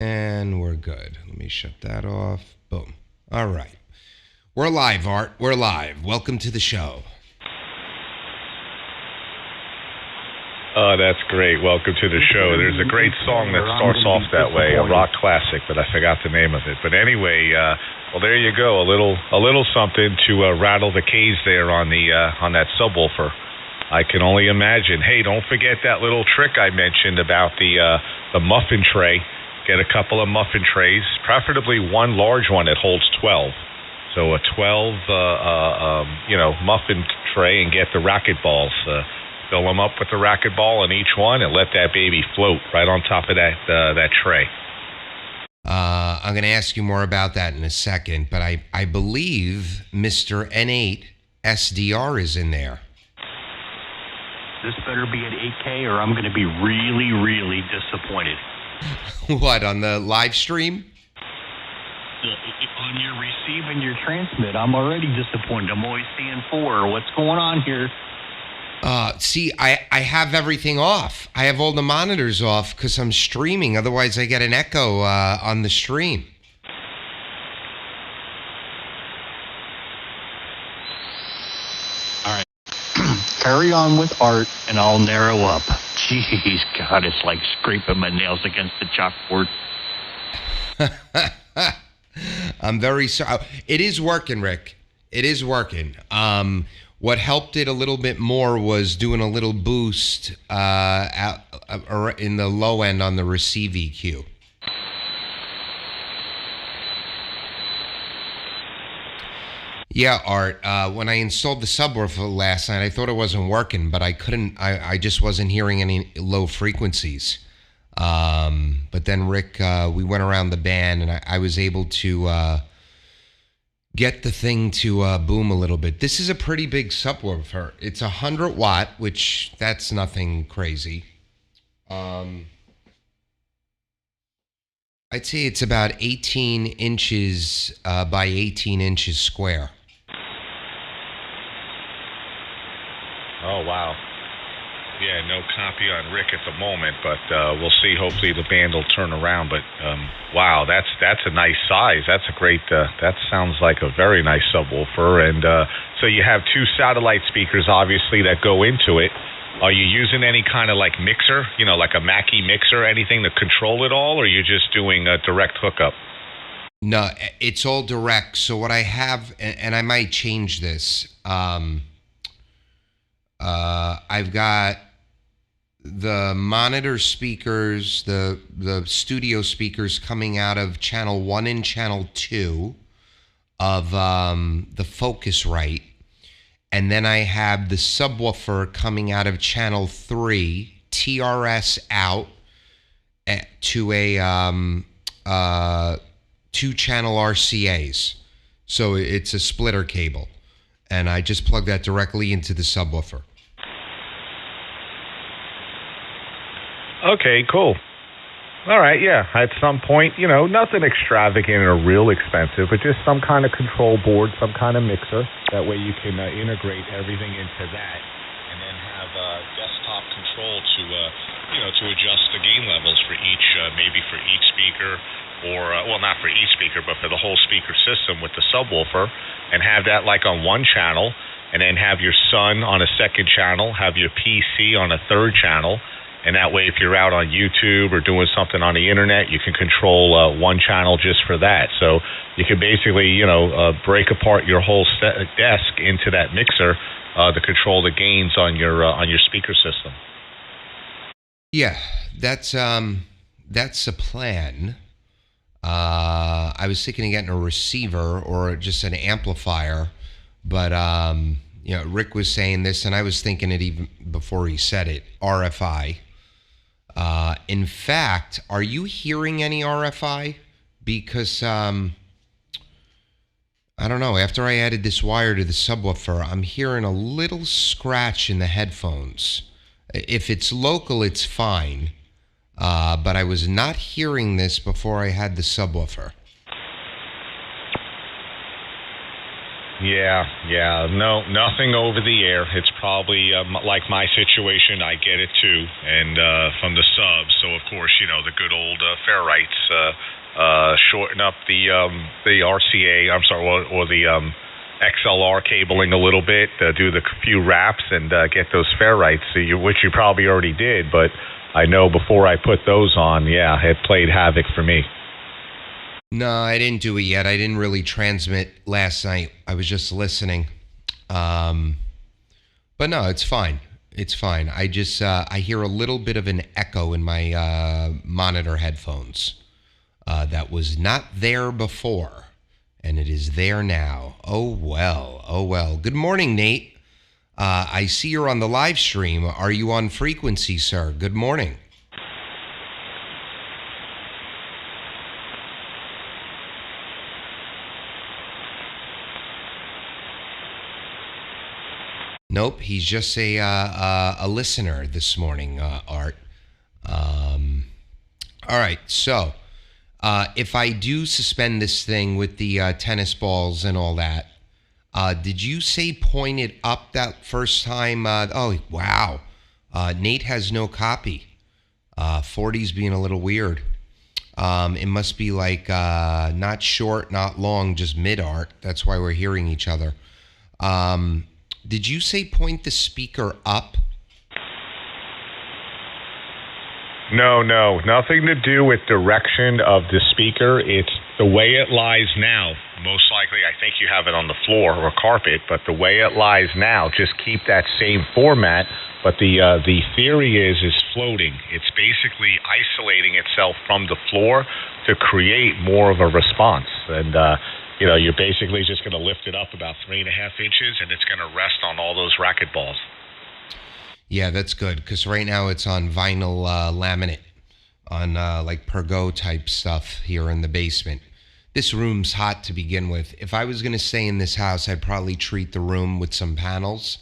And we're good. Let me shut that off. Boom. All right. We're live, Art. We're live. Welcome to the show. Oh, that's great. Welcome to the show. There's a great song that starts off that way, a rock classic, but I forgot the name of it. But anyway, well, there you go. A little something to rattle the cage there on that subwoofer. I can only imagine. Hey, don't forget that little trick I mentioned about the muffin tray. Get a couple of muffin trays, preferably one large one that holds 12. So a 12, muffin tray, and get the racquetballs. Fill them up with the racquetball in each one, and let that baby float right on top of that tray. I'm going to ask you more about that in a second, but I believe Mr. N8 SDR is in there. This better be at 8K, or I'm going to be really, really disappointed. What, on the live stream? On your receive and your transmit, I'm already disappointed. I'm always seeing 4. What's going on here? See, I have everything off. I have all the monitors off because I'm streaming. Otherwise, I get an echo on the stream. All right. Carry on with Art, and I'll narrow up. Jeez, God, it's like scraping my nails against the chalkboard. I'm very sorry. It is working, Rick. It is working. What helped it a little bit more was doing a little boost in the low end on the receive EQ. Yeah, Art. When I installed the subwoofer last night, I thought it wasn't working, but I couldn't. I just wasn't hearing any low frequencies. But then Rick, we went around the band, and I was able to get the thing to boom a little bit. This is a pretty big subwoofer. It's 100 watt, which that's nothing crazy. I'd say it's about 18 inches by 18 inches square. Oh, wow. Yeah, no copy on Rick at the moment, but we'll see. Hopefully the band will turn around. But wow, that's a nice size. That's a great. That sounds like a very nice subwoofer. And so you have 2 satellite speakers, obviously, that go into it. Are you using any kind of like mixer, like a Mackie mixer, anything to control it all, or are you just doing a direct hookup? No, it's all direct. So what I have, and I might change this. I've got the monitor speakers, the studio speakers coming out of channel 1 and channel 2 of the Focusrite. And then I have the subwoofer coming out of channel 3, TRS out to a 2-channel RCAs. So it's a splitter cable. And I just plug that directly into the subwoofer. Okay, cool. All right, yeah. At some point, nothing extravagant or real expensive, but just some kind of control board, some kind of mixer. That way you can integrate everything into that, and then have desktop control to adjust the gain levels for each, maybe for each speaker, or well, not for each speaker, but for the whole speaker system with the subwoofer, and have that like on one channel, and then have your Sun on a second channel, have your PC on a third channel. And that way, if you're out on YouTube or doing something on the internet, you can control one channel just for that. So you can basically, break apart your whole desk into that mixer to control the gains on your speaker system. Yeah, that's a plan. I was thinking of getting a receiver or just an amplifier, but Rick was saying this, and I was thinking it even before he said it. RFI. In fact, are you hearing any RFI? Because I don't know. After I added this wire to the subwoofer, I'm hearing a little scratch in the headphones. If it's local, it's fine. But I was not hearing this before I had the subwoofer. Yeah. No, nothing over the air. It's probably like my situation. I get it too, and from the subs. So of course, the good old ferrites shorten up the RCA. I'm sorry, or the XLR cabling a little bit. Do the few wraps and get those ferrites, which you probably already did. But I know before I put those on, it played havoc for me. No, I didn't do it yet. I didn't really transmit last night. I was just listening. But no, it's fine. It's fine. I just, I hear a little bit of an echo in my monitor headphones that was not there before, and it is there now. Oh, well. Good morning, Nate. I see you're on the live stream. Are you on frequency, sir? Good morning. Nope, he's just a listener this morning, Art. All right, so if I do suspend this thing with the tennis balls and all that, did you say point it up that first time? Oh, wow. Nate has no copy. 40's being a little weird. It must be like not short, not long, just mid-Art. That's why we're hearing each other. Did you say point the speaker up? No, nothing to do with direction of the speaker. It's the way it lies now. Most likely, I think you have it on the floor or carpet, but the way it lies now, just keep that same format. But the theory is floating. It's basically isolating itself from the floor to create more of a response. And you're basically just going to lift it up about 3.5 inches, and it's going to rest on all those racquetballs. Yeah, that's good, because right now it's on vinyl laminate, on like Pergo type stuff here in the basement. This room's hot to begin with. If I was going to stay in this house, I'd probably treat the room with some panels,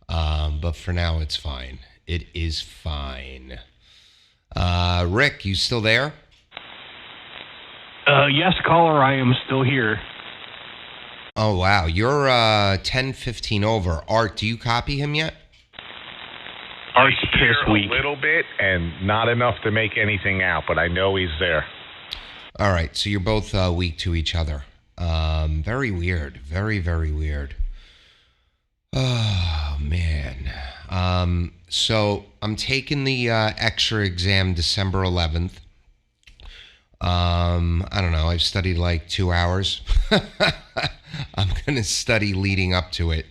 but for now it's fine. It is fine. Rick, you still there? Yes, caller, I am still here. Oh, wow. You're 10:15 over. Art, do you copy him yet? Art's pissed weak. A little bit, and not enough to make anything out, but I know he's there. All right, so you're both weak to each other. Very weird. Very, very weird. Oh, man. So I'm taking the extra exam December 11th. I don't know. I've studied like 2 hours. I'm going to study leading up to it.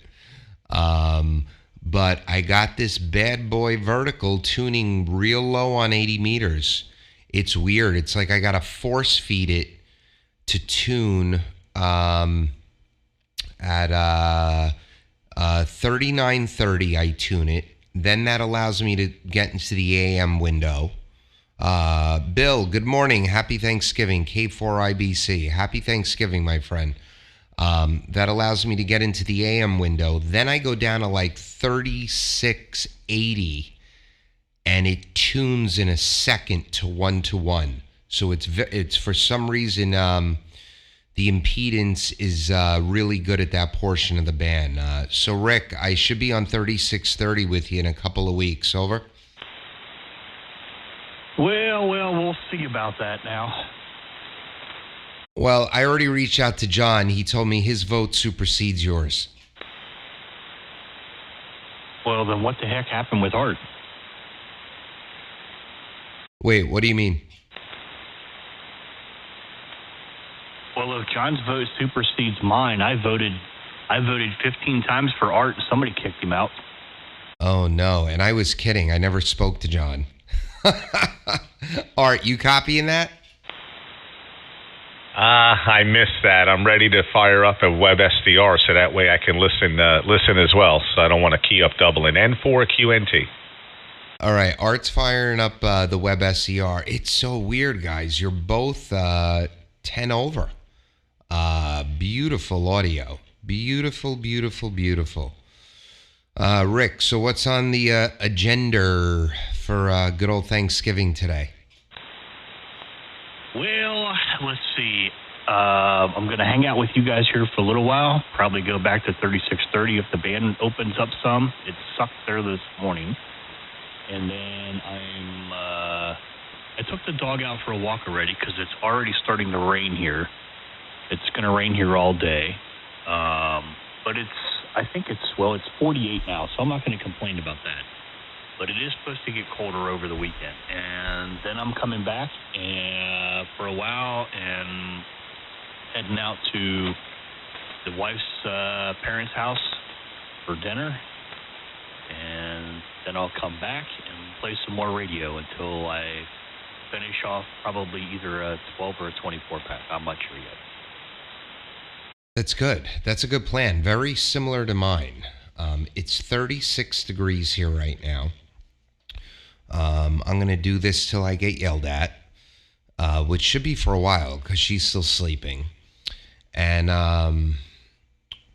But I got this bad boy vertical tuning real low on 80 meters. It's weird. It's like I got to force feed it to tune at 3930. I tune it. Then that allows me to get into the AM window. Bill, good morning. Happy Thanksgiving. K4IBC. Happy Thanksgiving, my friend. That allows me to get into the AM window. Then I go down to like 3680, and it tunes in a second to 1-to-1. So it's for some reason the impedance is really good at that portion of the band. So Rick, I should be on 3630 with you in a couple of weeks. Over. Well, we'll see about that now. Well, I already reached out to John. He told me his vote supersedes yours. Well, then what the heck happened with Art? Wait, what do you mean? Well, if John's vote supersedes mine, I voted 15 times for Art, and somebody kicked him out. Oh, no. And I was kidding. I never spoke to John. Art, you copying that? I missed that. I'm ready to fire up a WebSDR so that way I can listen as well. So I don't want to key up doubling. N4 QNT. All right. Art's firing up the WebSDR. It's so weird, guys. You're both 10 over. Beautiful audio. Beautiful, beautiful, beautiful. Rick, so what's on the agenda for good old Thanksgiving today? Well, let's see. I'm going to hang out with you guys here for a little while. Probably go back to 3630 if the band opens up some. It sucked there this morning. And then I took the dog out for a walk already because it's already starting to rain here. It's going to rain here all day. But I think it's 48 now, so I'm not going to complain about that. But it is supposed to get colder over the weekend. And then I'm coming back for a while and heading out to the wife's parents' house for dinner. And then I'll come back and play some more radio until I finish off probably either a 12 or a 24 pack. I'm not sure yet. That's good. That's a good plan. Very similar to mine. It's 36 degrees here right now. I'm going to do this till I get yelled at, which should be for a while because she's still sleeping. And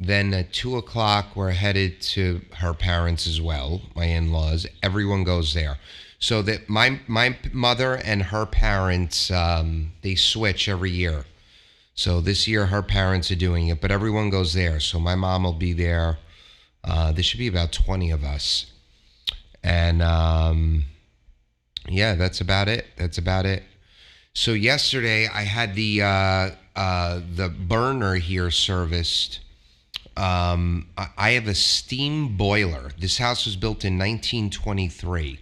then at 2 o'clock, we're headed to her parents as well, my in-laws. Everyone goes there. So that my mother and her parents, they switch every year. So this year, her parents are doing it, but everyone goes there. So my mom will be there. There should be about 20 of us. And yeah, that's about it. So yesterday, I had the burner here serviced. I have a steam boiler. This house was built in 1923.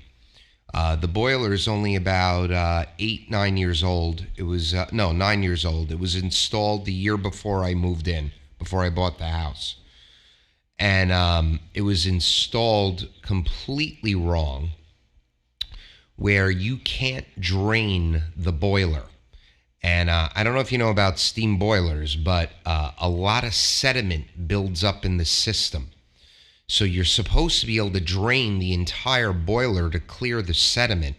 The boiler is only about 9 years old. It was 9 years old. It was installed the year before I moved in, before I bought the house. And it was installed completely wrong, where you can't drain the boiler. And I don't know if you know about steam boilers, but a lot of sediment builds up in the system. So you're supposed to be able to drain the entire boiler to clear the sediment.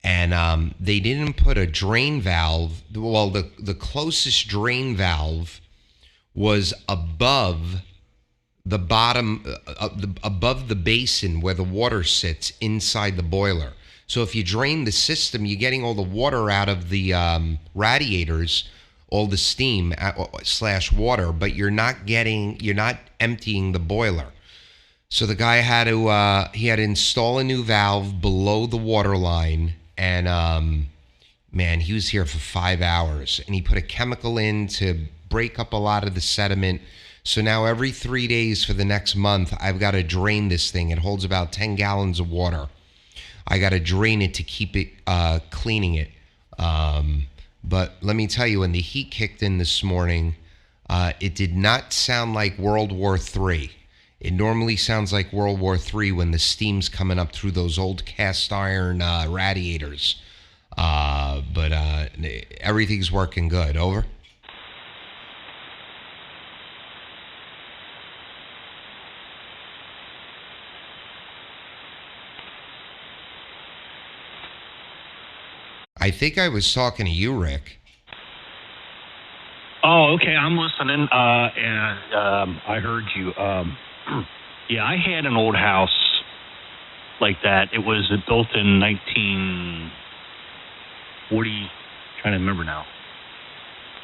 And they didn't put a drain valve. Well, the closest drain valve was above the bottom, above the basin where the water sits inside the boiler. So if you drain the system, you're getting all the water out of the radiators, all the steam / water, but you're not emptying the boiler. So the guy had to install a new valve below the water line, and man, he was here for 5 hours, and he put a chemical in to break up a lot of the sediment. So now every 3 days for the next month, I've got to drain this thing. It holds about 10 gallons of water. I got to drain it to keep it cleaning it. But let me tell you, when the heat kicked in this morning, it did not sound like World War III. It normally sounds like World War III when the steam's coming up through those old cast iron radiators. But everything's working good. Over? I think I was talking to you, Rick. Oh, okay. I'm listening. And I heard you. Yeah, I had an old house like that. It was built in 1940. Trying to remember now.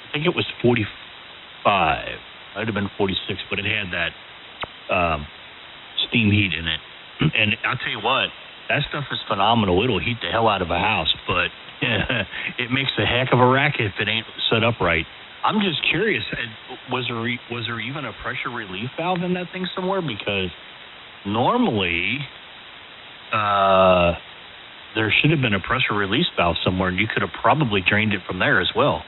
I think it was 45. Might have been 46, but it had that steam heat in it. And I'll tell you what, that stuff is phenomenal. It'll heat the hell out of a house, but it makes a heck of a racket if it ain't set up right. I'm just curious, was there even a pressure relief valve in that thing somewhere? Because normally there should have been a pressure release valve somewhere, and you could have probably drained it from there as well.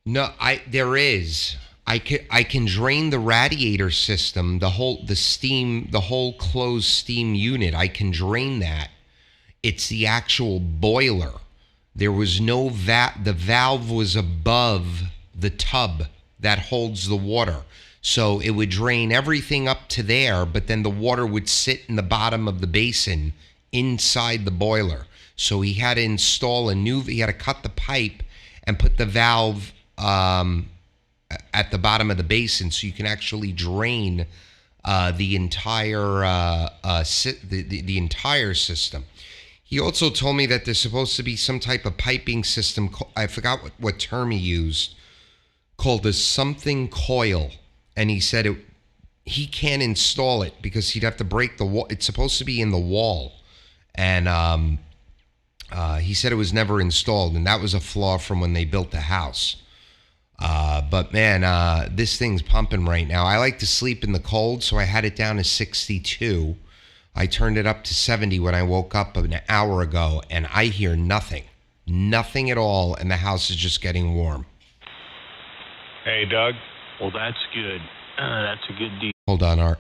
No, there is. I can drain the radiator system, the whole closed steam unit. I can drain that. It's the actual boiler. There was no the valve was above the tub that holds the water. So it would drain everything up to there, but then the water would sit in the bottom of the basin inside the boiler. So he had to he had to cut the pipe and put the valve at the bottom of the basin so you can actually drain the entire the entire system. He also told me that there's supposed to be some type of piping system. I forgot what term he used, called a something coil, and he said he can't install it because he'd have to break the wall. It's supposed to be in the wall, and he said it was never installed, and that was a flaw from when they built the house. But man, this thing's pumping right now. I like to sleep in the cold, so I had it down to 62. I turned it up to 70 when I woke up an hour ago, and I hear nothing at all, and the house is just getting warm. Hey, Doug. Well, that's good. That's a good deal. Hold on, Art.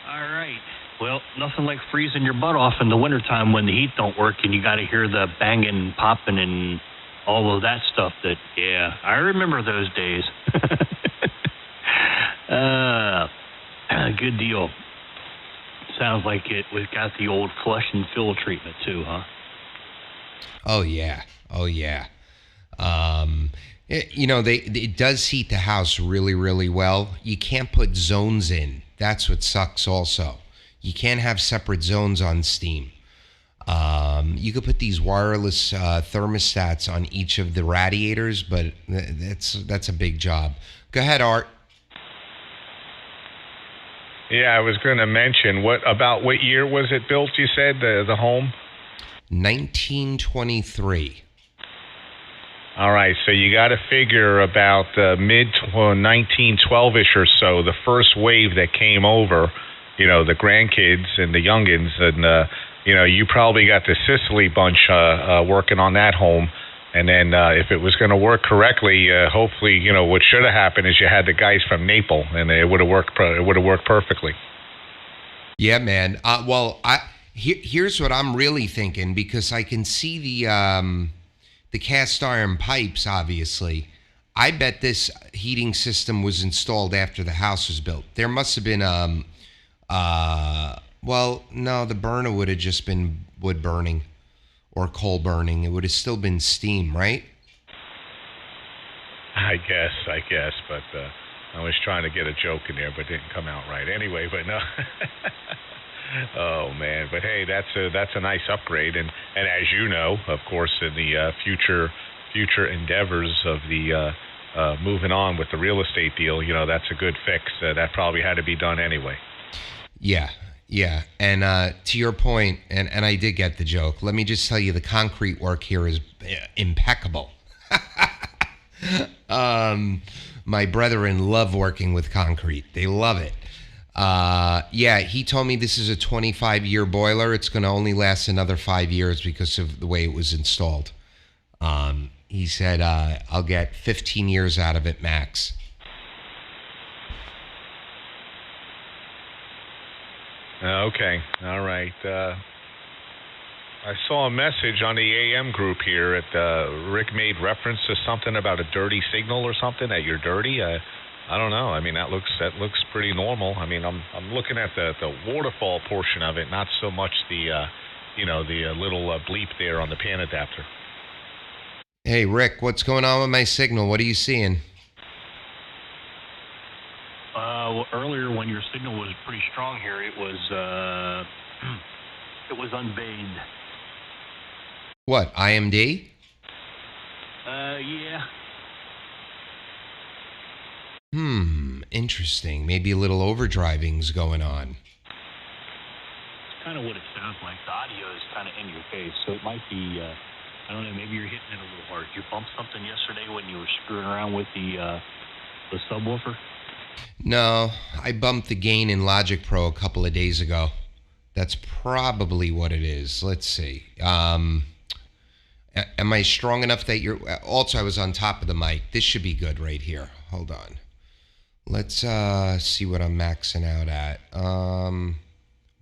All right. Well, nothing like freezing your butt off in the wintertime when the heat don't work and you got to hear the banging, popping, and all of that stuff. I remember those days. Good deal. Sounds like we've got the old flush and fill treatment too, huh? Oh yeah. It does heat the house really, really well. You can't put zones in. That's what sucks also. You can't have separate zones on Steam. You could put these wireless thermostats on each of the radiators, but that's a big job. Go ahead, Art. Yeah, I was going to mention, what year was it built, you said, the home? 1923. All right, so you got to figure about mid-1912-ish or so, the first wave that came over, the grandkids and the youngins, and, you probably got the Sicily bunch working on that home. And then if it was going to work correctly, hopefully, what should have happened is you had the guys from Naples, and it would have worked. It would have worked perfectly. Yeah, man. Here's what I'm really thinking, because I can see the cast iron pipes. Obviously, I bet this heating system was installed after the house was built. There must have been no, the burner would have just been wood burning or coal burning. It would have still been steam, right? I guess, but I was trying to get a joke in there, but it didn't come out right. Anyway, but no. Oh man, but hey, that's a nice upgrade, and as you know, of course, in the future endeavors of the moving on with the real estate deal, that's a good fix. That probably had to be done anyway. Yeah, and to your point, and I did get the joke, let me just tell you, the concrete work here is impeccable. My brethren love working with concrete. They love it. He told me this is a 25-year boiler. It's going to only last another 5 years because of the way it was installed. He said, I'll get 15 years out of it max. Okay, all right. I saw a message on the AM group here Rick made reference to something about a dirty signal or something, that you're dirty. I don't know. I mean, that looks pretty normal. I mean, I'm looking at the waterfall portion of it, not so much the little bleep there on the pan adapter. Hey, Rick, what's going on with my signal? What are you seeing? Earlier when your signal was pretty strong here, it was unbathed. What, IMD? Yeah. Interesting. Maybe a little overdriving's going on. It's kind of what it sounds like. The audio is kind of in your face, so it might be, I don't know, maybe you're hitting it a little hard. Did you bump something yesterday when you were screwing around with the subwoofer? No, I bumped the gain in Logic Pro a couple of days ago. That's probably what it is. Let's see. Am I strong enough that you're... Also, I was on top of the mic. This should be good right here. Hold on. Let's see what I'm maxing out at.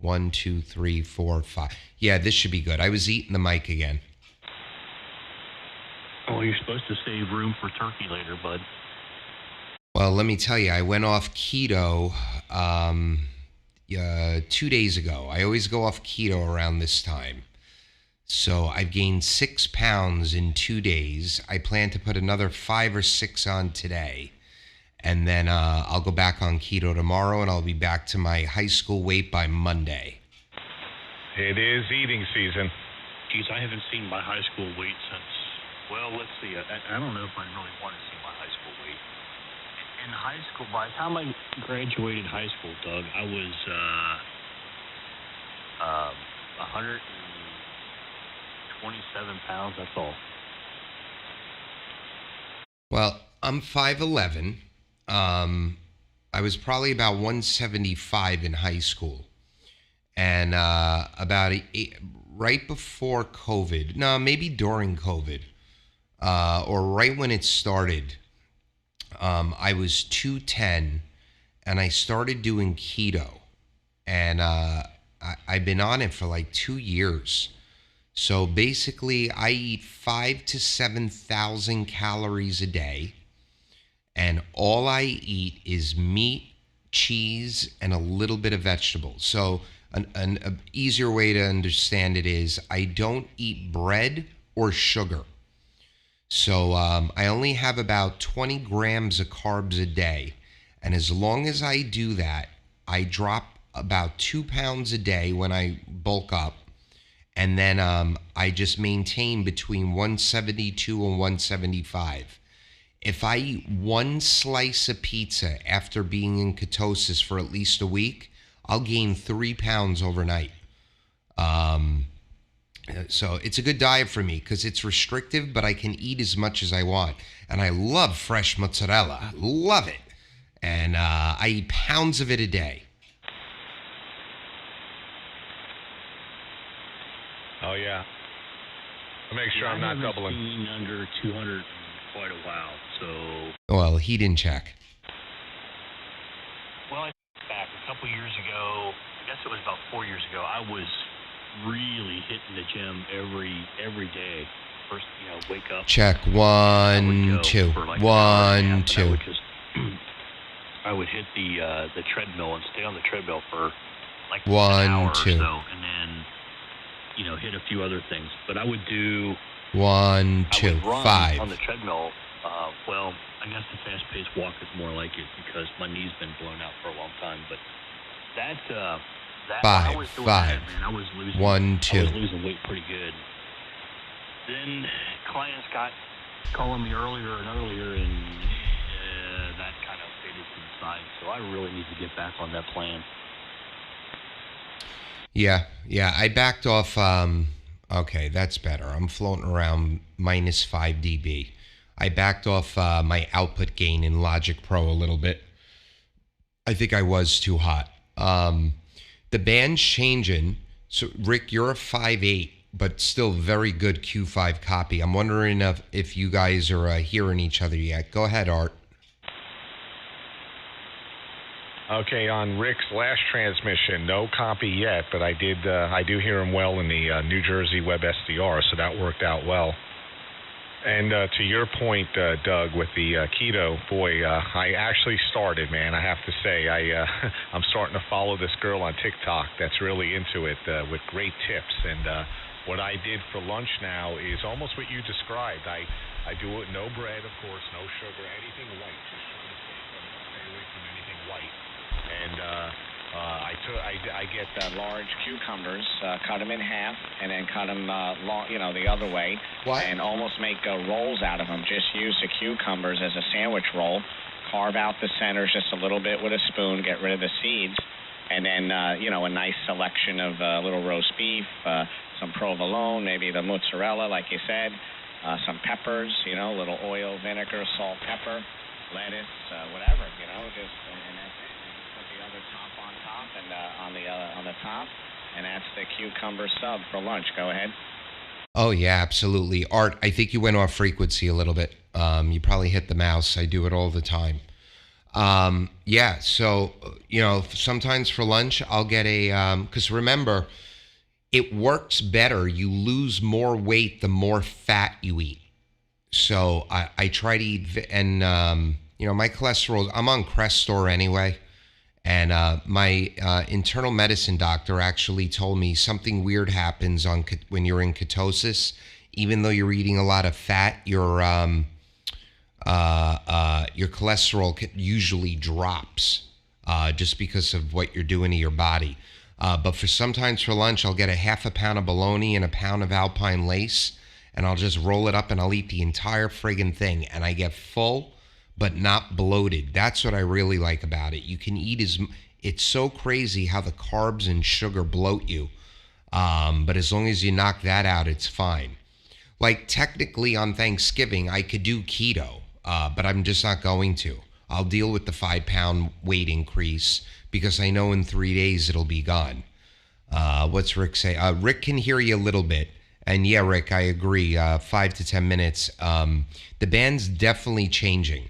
1, 2, 3, 4, 5. Yeah, this should be good. I was eating the mic again. Well, you're supposed to save room for turkey later, bud. Well, let me tell you, I went off keto 2 days ago. I always go off keto around this time. So I've gained 6 pounds in 2 days. I plan to put another 5 or 6 on today. And then I'll go back on keto tomorrow, and I'll be back to my high school weight by Monday. It is eating season. Geez, I haven't seen my high school weight since, well, let's see. I don't know if I really want to see my high school weight. in high school, by the time I graduated high school, Doug, I was 127 pounds. That's all. Well, I'm 5'11". I was probably about 175 in high school. And right before COVID, no, maybe during COVID, or right when it started, I was 210, and I started doing keto. And I've been on it for like 2 years. So basically, I eat 5,000 to 7,000 calories a day, and all I eat is meat, cheese, and a little bit of vegetables. So an easier way to understand it is I don't eat bread or sugar. So I only have about 20 grams of carbs a day, and as long as I do that, I drop about 2 pounds a day when I bulk up. And then I just maintain between 172 and 175. If I eat one slice of pizza after being in ketosis for at least a week, I'll gain 3 pounds overnight. So it's a good diet for me because it's restrictive, but I can eat as much as I want. And I love fresh mozzarella. Love it. And I eat pounds of it a day. Oh, yeah. I'll make sure I'm not doubling. I haven't seen under 200 in quite a while, so... Well, he didn't check. Well, I think back a couple years ago, I guess it was about 4 years ago, I was really hitting the gym every day. First, wake up. Check. 1, 2. Like 1, 2. I would hit the treadmill and stay on the treadmill for like 1, an hour 2. or so, and then hit a few other things. But I would do 1, 2, I would run 5. on the treadmill. Well, I guess the fast-paced walk is more like it because my knee's been blown out for a long time. But that 5, I was doing 5. that, man. I was losing 1, 2. I was losing weight pretty good. Then clients got calling me earlier and earlier, and that kind of faded to the side. So I really need to get back on that plan. Yeah, I backed off. Okay, that's better. I'm floating around minus 5 dB. I backed off my output gain in Logic Pro a little bit. I think I was too hot. The band's changing. So, Rick, you're a 5'8", but still very good Q5 copy. I'm wondering if you guys are hearing each other yet. Go ahead, Art. Okay, on Rick's last transmission, no copy yet, but I do hear him well in the New Jersey Web SDR, so that worked out well. And to your point, Doug, with the keto, boy, I actually started, man. I have to say, I'm starting to follow this girl on TikTok that's really into it with great tips. And what I did for lunch now is almost what you described. I do it no bread, of course, no sugar, anything white. Just trying to stay away from anything white. And I get large cucumbers, cut them in half, and then cut them the other way, and almost make rolls out of them. Just use the cucumbers as a sandwich roll. Carve out the centers just a little bit with a spoon. Get rid of the seeds, and then a nice selection of little roast beef, some provolone, maybe the mozzarella, like you said, some peppers, a little oil, vinegar, salt, pepper, lettuce, whatever, just and that's it. Put the other top on top and on the top, and that's the cucumber sub for lunch. Go ahead. Oh yeah, absolutely. Art, I think you went off frequency a little bit. You probably hit the mouse. I do it all the time. Yeah, so sometimes for lunch I'll get because remember, it works better. You lose more weight the more fat you eat. So I try to eat, and my cholesterol, I'm on Crestor anyway. And my internal medicine doctor actually told me something weird happens when you're in ketosis. Even though you're eating a lot of fat, your cholesterol usually drops just because of what you're doing to your body. But sometimes for lunch, I'll get a half a pound of bologna and a pound of Alpine lace, and I'll just roll it up and I'll eat the entire friggin' thing. And I get full, but not bloated. That's what I really like about it. You can eat it's so crazy how the carbs and sugar bloat you. But as long as you knock that out, it's fine. Like technically on Thanksgiving, I could do keto, but I'm just not going to. I'll deal with the 5-pound weight increase because I know in 3 days it'll be gone. What's Rick say? Rick can hear you a little bit. And yeah, Rick, I agree. 5 to 10 minutes. The band's definitely changing.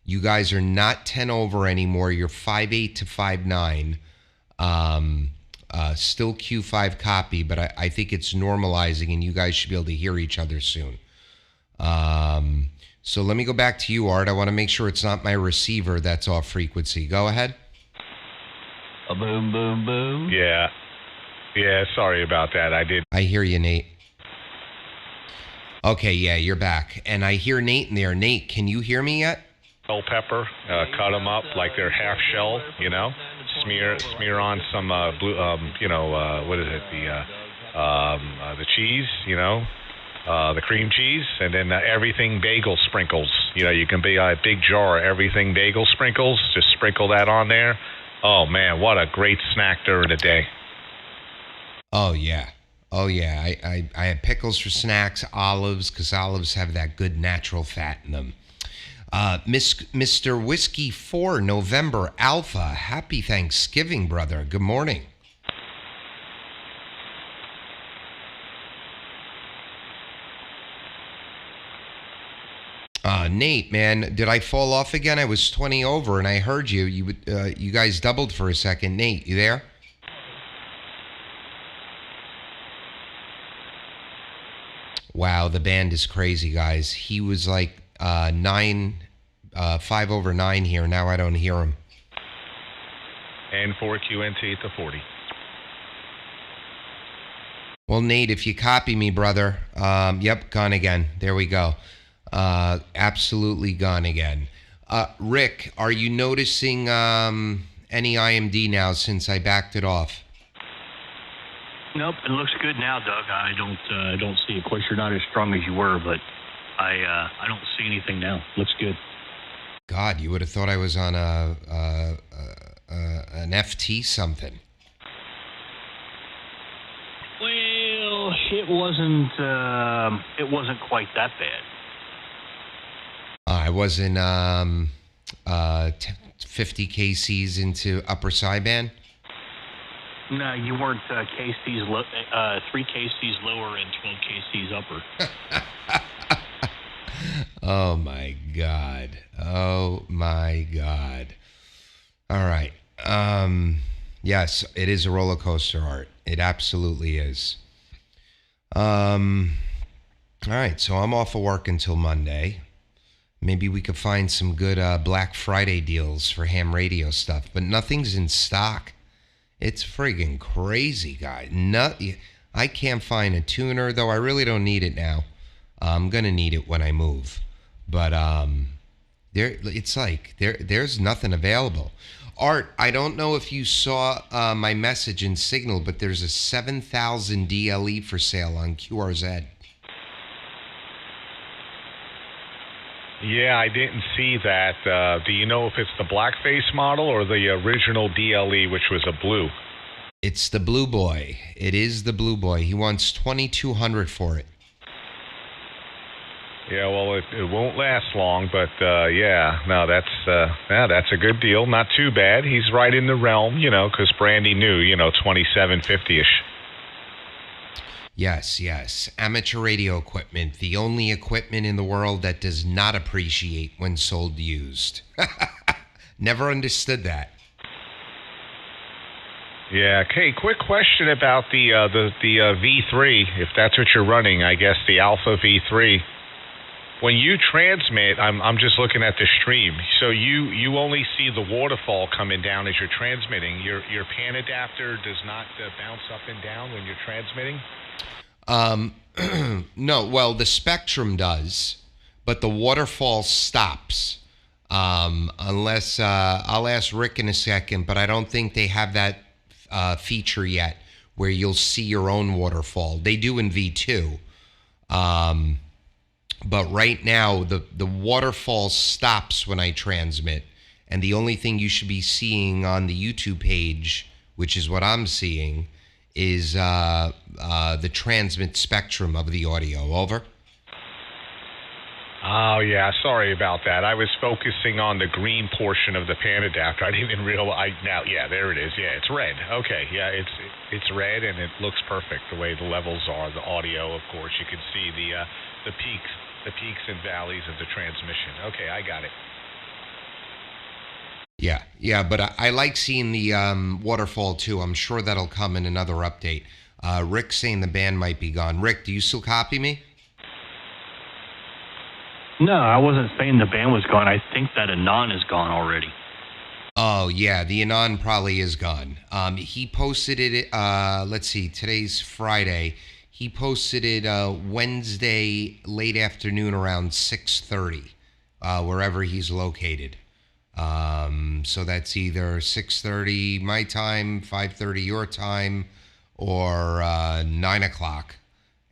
You guys are not 10 over anymore. You're 5'8" to 5'9". Still Q5 copy, but I think it's normalizing and you guys should be able to hear each other soon. So let me go back to you, Art. I want to make sure it's not my receiver that's off frequency. Go ahead. A boom, boom, boom. Yeah. Yeah, sorry about that. I hear you, Nate. Okay, yeah, you're back. And I hear Nate in there. Nate, can you hear me yet? Bell pepper, cut them up like they're half shell, smear on some blue, what is it, the cheese, the cream cheese, and then everything bagel sprinkles. You can be a big jar of everything bagel sprinkles. Just sprinkle that on there. Oh man, what a great snack during the day. Oh yeah. I have pickles for snacks, olives, because olives have that good natural fat in them. Mr. Whiskey 4 November Alpha, happy Thanksgiving, brother. Good morning. Nate, man, did I fall off again? I was 20 over and I heard you. You guys doubled for a second. Nate, you there? Wow, the band is crazy, guys. He was like 5 over 9 here. Now I don't hear him. And 4QNT to 40. Well, Nate, if you copy me, brother. Yep, gone again. There we go. Absolutely gone again. Rick, are you noticing any IMD now since I backed it off? Nope, it looks good now, Doug. I don't see it. Of course, you're not as strong as you were, but I don't see anything now. Looks good. God, you would have thought I was on an FT something. Well, it wasn't quite that bad. I wasn't 50 kcs into upper sideband. No, you weren't KCs 3 KCs lower and 12 KCs upper. Oh my God. All right. Yes, it is a roller coaster, Art. It absolutely is. All right, so I'm off of work until Monday. Maybe we could find some good Black Friday deals for ham radio stuff, but nothing's in stock. It's friggin' crazy, guys. I can't find a tuner, though I really don't need it now. I'm going to need it when I move. But there's nothing available. Art, I don't know if you saw my message in Signal, but there's a 7,000 DLE for sale on QRZ. Yeah, I didn't see that. Do you know if it's the blackface model or the original DLE, which was a blue? It's the Blue Boy. It is the Blue Boy. He wants $2,200 for it. Yeah, well, it won't last long, but that's a good deal. Not too bad. He's right in the realm, because Brandy knew, $2,750-ish. Yes. Amateur radio equipment, the only equipment in the world that does not appreciate when sold used. Never understood that. Yeah. Okay. Quick question about the V3, if that's what you're running. I guess the Alpha V3. When you transmit, I'm just looking at the stream. So you only see the waterfall coming down as you're transmitting. Your pan adapter does not bounce up and down when you're transmitting. No, well, the spectrum does, but the waterfall stops. Unless I'll ask Rick in a second, but I don't think they have that feature yet where you'll see your own waterfall. They do in V2. But right now, the waterfall stops when I transmit. And the only thing you should be seeing on the YouTube page, which is what I'm seeing, is the transmit spectrum of the audio. Over? Oh, yeah. Sorry about that. I was focusing on the green portion of the pan adapter. I didn't even realize. Now, yeah, there it is. Yeah, it's red. Okay, yeah, it's red, and it looks perfect the way the levels are. The audio, of course, you can see the peaks and valleys of the transmission. Okay, I got it. Yeah, but I like seeing the waterfall too. I'm sure that'll come in another update. Rick's saying the band might be gone. Rick, do you still copy me? No, I wasn't saying the band was gone. I think that Anon is gone already. Oh, yeah, the Anon probably is gone. He posted it, let's see, today's Friday. He posted it Wednesday late afternoon around 6:30, wherever he's located. So that's either 6:30 my time, 5:30 your time, or 9 o'clock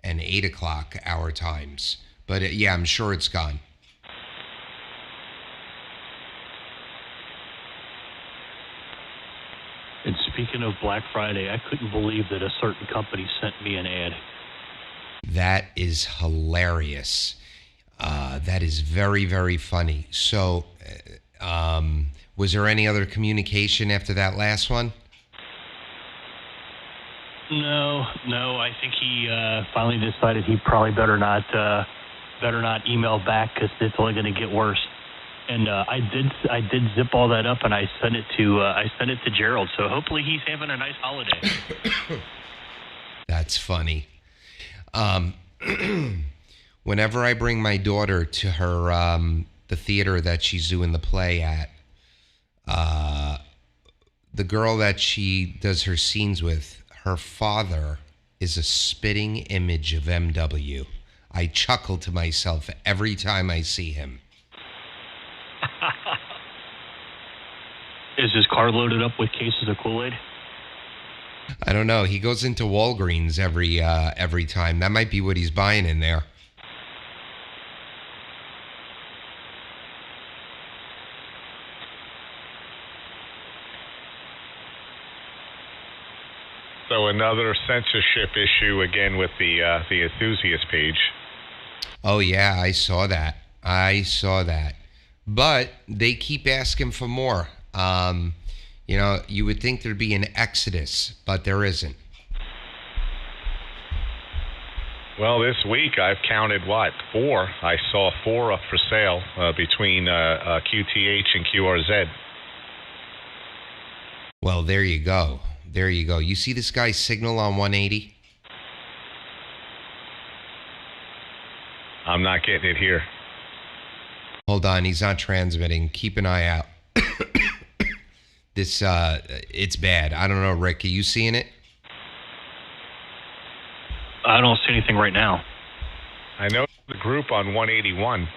and 8 o'clock our times. But yeah, I'm sure it's gone. And speaking of Black Friday, I couldn't believe that a certain company sent me an ad. That is hilarious. That is very, very funny. So, was there any other communication after that last one? No. I think he finally decided he probably better not email back because it's only going to get worse. And I did zip all that up and I sent it to Gerald. So hopefully he's having a nice holiday. That's funny. Whenever I bring my daughter to her the theater that she's doing the play at, the girl that she does her scenes with, her father is a spitting image of MW. I chuckle to myself every time I see him. Is his car loaded up with cases of Kool-Aid? I don't know. He goes into Walgreens every time. That might be what he's buying in there. So another censorship issue again with the enthusiast page. Oh yeah, I saw that. But they keep asking for more. You would think there'd be an exodus, but there isn't. Well, this week I've counted, 4? I saw 4 up for sale between QTH and QRZ. Well, there you go. You see this guy's signal on 180? I'm not getting it here. Hold on, he's not transmitting. Keep an eye out. This, it's bad. I don't know, Rick, are you seeing it? I don't see anything right now. I know the group on 181.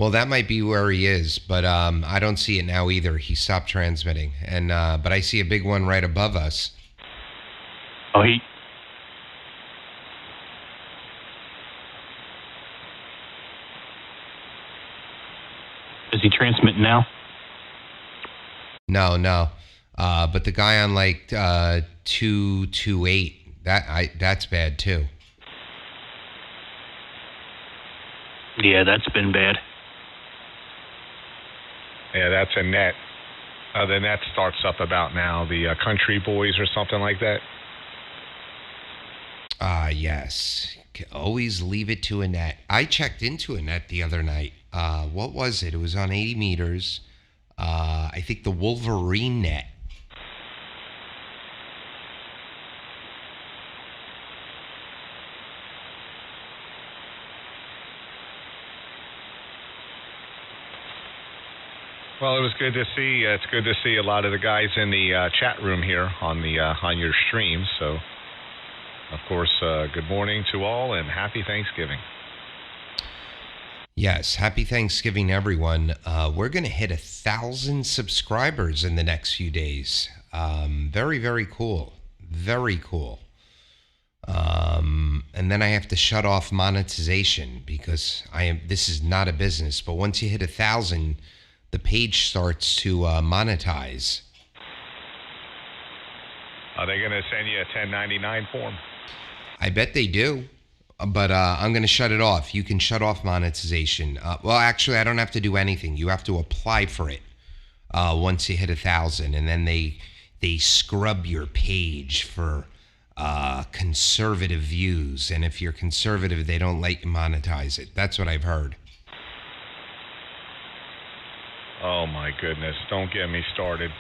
Well, that might be where he is, but I don't see it now either. He stopped transmitting, and but I see a big one right above us. Oh, is he transmitting now? No. But the guy on like 228, that's bad too. Yeah, that's been bad. Yeah, that's a net. The net starts up about now. The Country Boys or something like that. Yes. Always leave it to a net. I checked into a net the other night. What was it? It was on 80 meters. I think the Wolverine net. Well, it was good to see. It's good to see a lot of the guys in the chat room here on your stream. So, of course, good morning to all and happy Thanksgiving. Yes, happy Thanksgiving, everyone. We're going to hit 1,000 subscribers in the next few days. Very, very cool. Very cool. And then I have to shut off monetization because this is not a business. But once you hit 1,000, the page starts to monetize. Are they going to send you a 1099 form? I bet they do. But I'm going to shut it off. You can shut off monetization. Well, actually, I don't have to do anything. You have to apply for it once you hit 1,000, and then they scrub your page for conservative views. And if you're conservative, they don't let you monetize it. That's what I've heard. Oh my goodness! Don't get me started.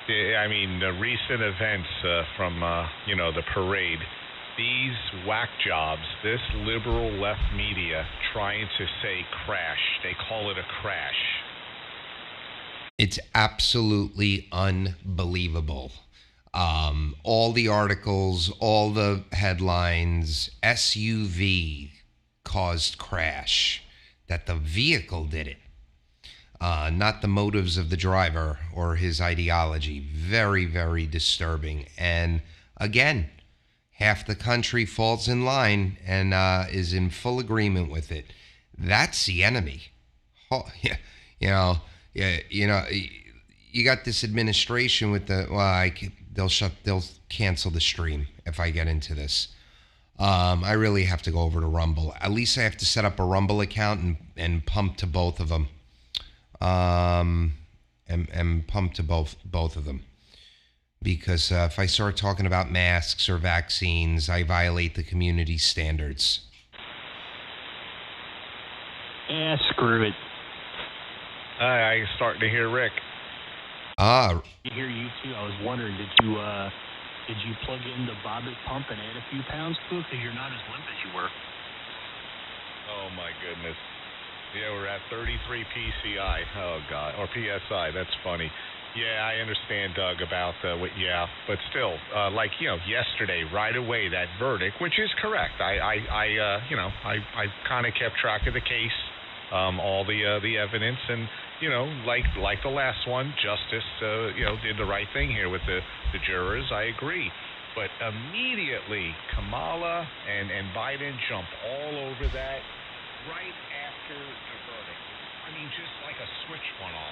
I mean, the recent events from the parade. These whack jobs, this liberal left media trying to say crash. They call it a crash. It's absolutely unbelievable. All the articles, all the headlines, SUV caused crash, that the vehicle did it, not the motives of the driver or his ideology. Very, very disturbing. And again, half the country falls in line and is in full agreement with it. That's the enemy. Oh, yeah, you got this administration with they'll cancel the stream if I get into this. I really have to go over to Rumble. At least I have to set up a Rumble account and pump to both of them. And pump to both of them. Because if I start talking about masks or vaccines, I violate the community standards. Yeah, screw it. I'm starting to hear Rick. I hear you too. I was wondering, did you plug in the Bobbitt pump and add a few pounds to it? Because you're not as limp as you were. Oh my goodness. Yeah, we're at 33 PCI. Oh God, or PSI. That's funny. Yeah, I understand, Doug, about but still, yesterday, right away, that verdict, which is correct. I kind of kept track of the case, all the evidence, and like the last one, justice, did the right thing here with the jurors. I agree, but immediately Kamala and Biden jumped all over that right after the verdict. I mean, just like a switch went off.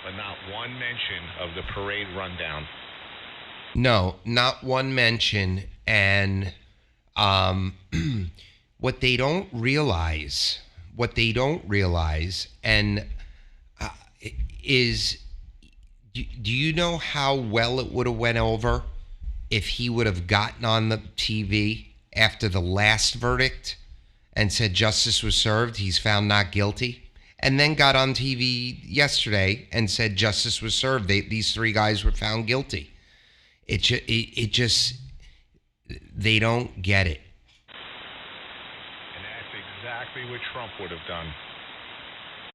But not one mention of the parade rundown. No, not one mention. And what they don't realize, and is, do you know how well it would have went over if he would have gotten on the TV after the last verdict and said justice was served, he's found not guilty? And then got on TV yesterday and said justice was served. These three guys were found guilty. It just, they don't get it. And that's exactly what Trump would have done.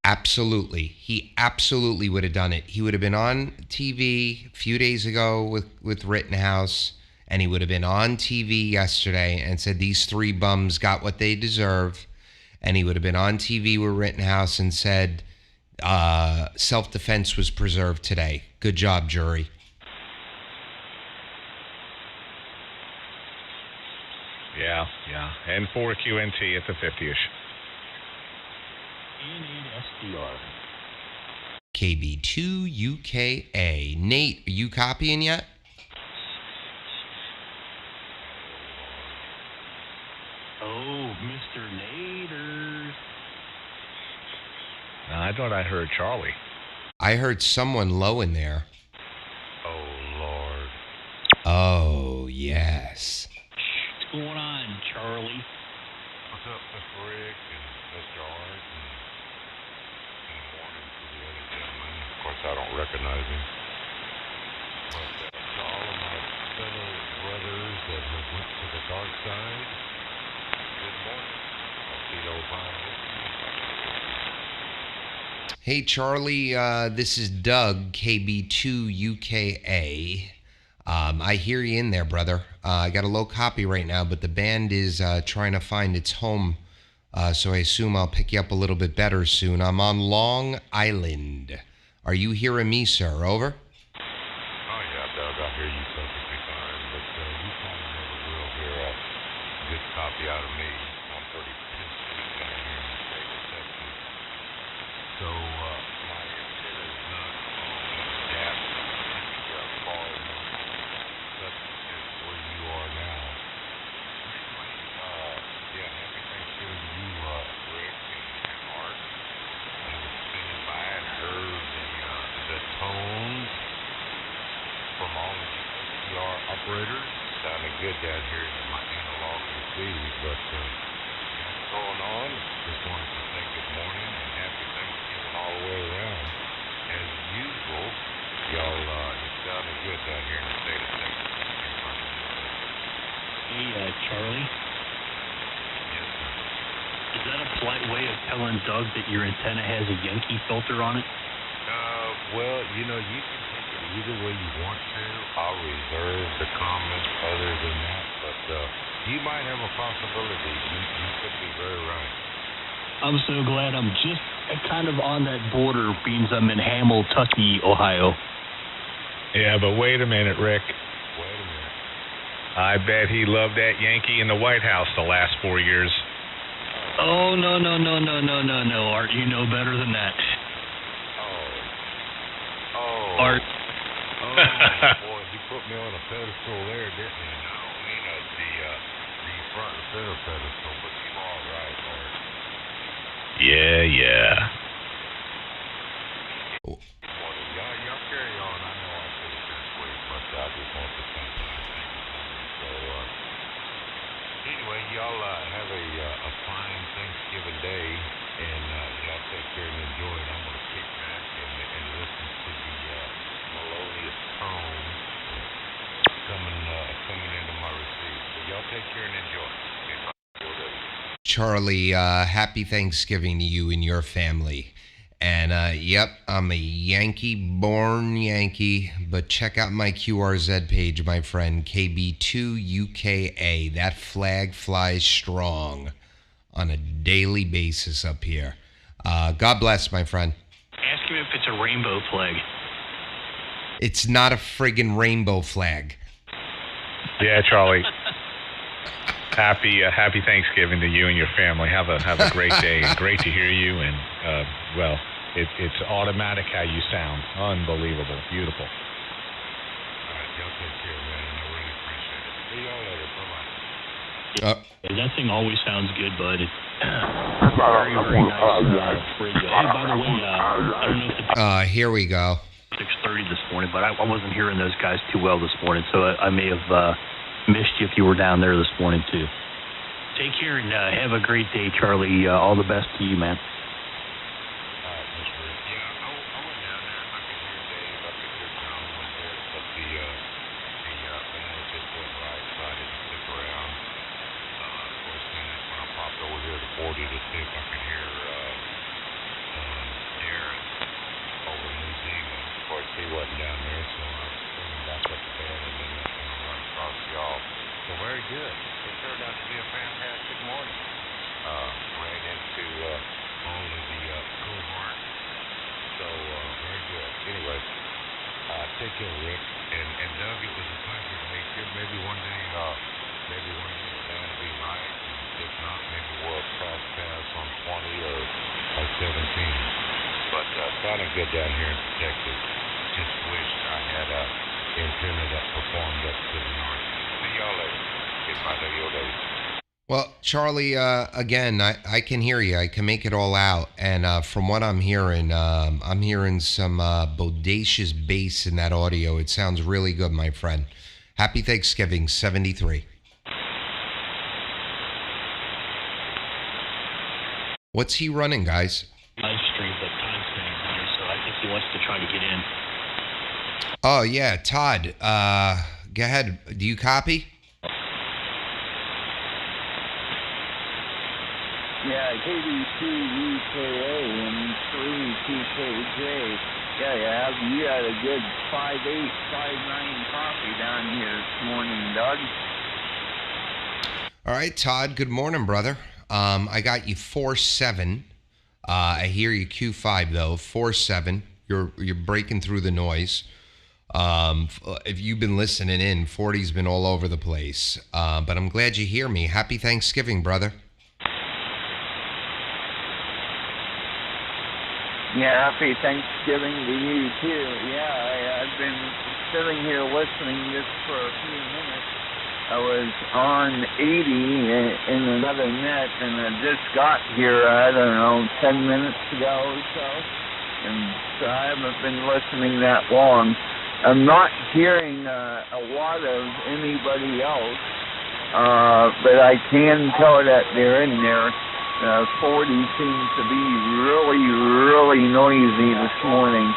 Absolutely. He absolutely would have done it. He would have been on TV a few days ago with Rittenhouse, and he would have been on TV yesterday and said these three bums got what they deserve. And he would have been on TV with Rittenhouse and said, self-defense was preserved today. Good job, jury. Yeah. And for QNT at the 50-ish. SDR. KB2UKA. Nate, are you copying yet? Oh, Mr. Nader. I thought I heard Charlie. I heard someone low in there. Oh, Lord. Oh, yes. What's going on, Charlie? What's up, Mr. Rick and Mr. Art and good morning to the other gentleman. Of course, I don't recognize him. But to all of my fellow brothers that have went to the dark side, good morning. I'll see those Hey, Charlie, this is Doug, KB2UKA. I hear you in there, brother. I got a low copy right now, but the band is trying to find its home, so I assume I'll pick you up a little bit better soon. I'm on Long Island. Are you hearing me, sir? Over? Oh, yeah, Doug, I hear you perfectly fine, but you probably never will hear us sympathy out of me. I'm pretty pissed down here in the state of Texas. So my antenna's not adapted far enough, such as where you are now. Yeah, happy Thanksgiving to you, Rick and Art. I was standing by and heard the tones from all of the SDR operators. Sounding good down here in my analog feed, but what's going on? Just wanted to say good morning and happy Thanksgiving all the way around. As usual, y'all, it's sounding good down here in the state of Texas. Hey, Charlie. Yes, sir. Is that a polite way of telling Doug that your antenna has a Yankee filter on it? Well, you know, you can take it either way you want to. I'll reserve the comment other than that, but you might have a possibility. You could be very right. I'm so glad I'm just kind of on that border, being I'm in Hamilton, Tucky, Ohio. Yeah, but wait a minute, Rick. Wait a minute. I bet he loved that Yankee in the White House the last 4 years. Oh, no, Art, you know better than that. Art. Oh, boy, he put me on a pedestal there, didn't he? No, the front and center pedestal, but you all right, Art. Yeah. Well, y'all carry on. I know I said it this week, but I just want to thank you. So, anyway, y'all have a fine Thanksgiving day, and y'all take care and enjoy it. I'm going to kick back and listen to the melodious tones coming into my receipt. So y'all take care and enjoy. Charlie, happy Thanksgiving to you and your family. And yep, I'm a Yankee-born Yankee, but check out my QRZ page, my friend, KB2UKA. That flag flies strong on a daily basis up here. God bless, my friend. Ask him if it's a rainbow flag. It's not a friggin' rainbow flag. Yeah, Charlie. Happy Thanksgiving to you and your family. Have a great day, and great to hear you. And well, it's automatic how you sound. Unbelievable, beautiful. All right, y'all take care, man. I really appreciate it. See y'all later. Bye-bye. That thing always sounds good, bud. It's very, very nice radio. Hey, by the way, I don't know if the Here we go. 6:30 this morning, but I wasn't hearing those guys too well this morning, so I may have missed you if you were down there this morning too. Take care and have a great day, Charlie. All the best to you, man. He wasn't down there, so I was swinging back up the bed and then that's going to run across y'all. So very good. It turned out to be a fantastic morning. Ran into all of the cohort. So very good. Anyway, take care, Rick. And Doug, it was a pleasure to meet you. Maybe one day that'll be right. If not, maybe we'll cross paths on 20 or 17. But sounding good down here in Texas. Just wished I had a antenna that performed up to the north. See y'all later. Goodbye to your day. Well, Charlie, again, I can hear you. I can make it all out. And from what I'm hearing some bodacious bass in that audio. It sounds really good, my friend. Happy Thanksgiving, 73. What's he running, guys? Live stream, but Todd's staying here, so I think he wants to try to get in. Oh, yeah, Todd, go ahead. Do you copy? Yeah, KB2UKA and 3TKJ. Yeah, you had a good 5.8, 5.9 coffee down here this morning, Doug. All right, Todd, good morning, brother. I got you 4.7. I hear you Q5, though, 4.7. You're breaking through the noise. If you've been listening in, 40's been all over the place. But I'm glad you hear me. Happy Thanksgiving, brother. Yeah, happy Thanksgiving to you too. Yeah, I've been sitting here listening just for a few minutes. I was on 80 in another net, and I just got here, I don't know, 10 minutes ago or so. And so I haven't been listening that long. I'm not hearing a lot of anybody else, but I can tell that they're in there. 40 seems to be really, really noisy this morning,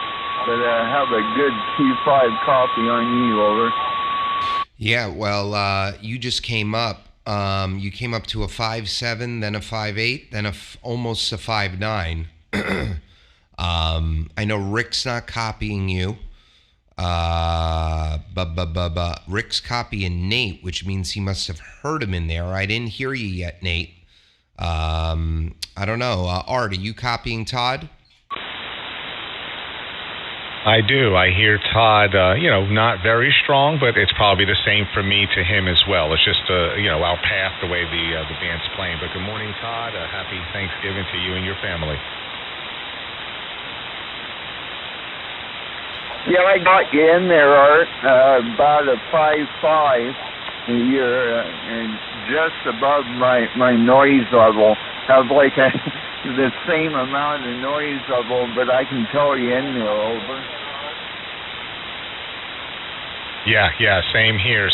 but have a good Q5 copy on you, over. Yeah, well, you just came up. You came up to a 5.7, then a 5.8, then almost a 5.9. I know Rick's not copying you. Rick's copying Nate, which means he must have heard him in there. I didn't hear you yet, Nate. I don't know. Art, are you copying Todd? I do. I hear Todd, not very strong, but it's probably the same for me to him as well. It's just, our path, the way the band's playing. But good morning, Todd. Happy Thanksgiving to you and your family. Yeah, I got you in there, Art. About a 5.5. You're just above my noise level. Have like the same amount of noise level, but I can tell you in there, over. Yeah, same here,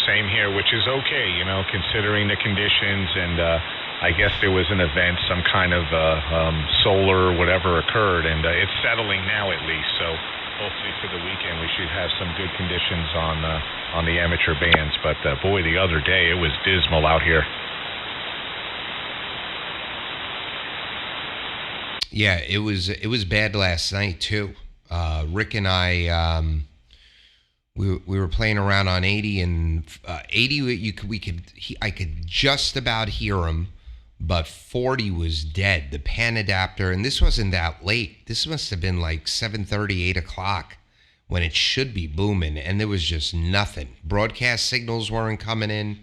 which is okay, considering the conditions. And I guess there was an event, some kind of solar or whatever occurred, and it's settling now at least. So hopefully for the weekend we should have some good conditions on the amateur bands. But boy, the other day it was dismal out here. Yeah, it was bad last night too. Rick and I, we were playing around on 80, and 80 I could just about hear him, but 40 was dead. The pan adapter, and this wasn't that late. This must have been like 7:30, 8 o'clock when it should be booming, and there was just nothing. Broadcast signals weren't coming in.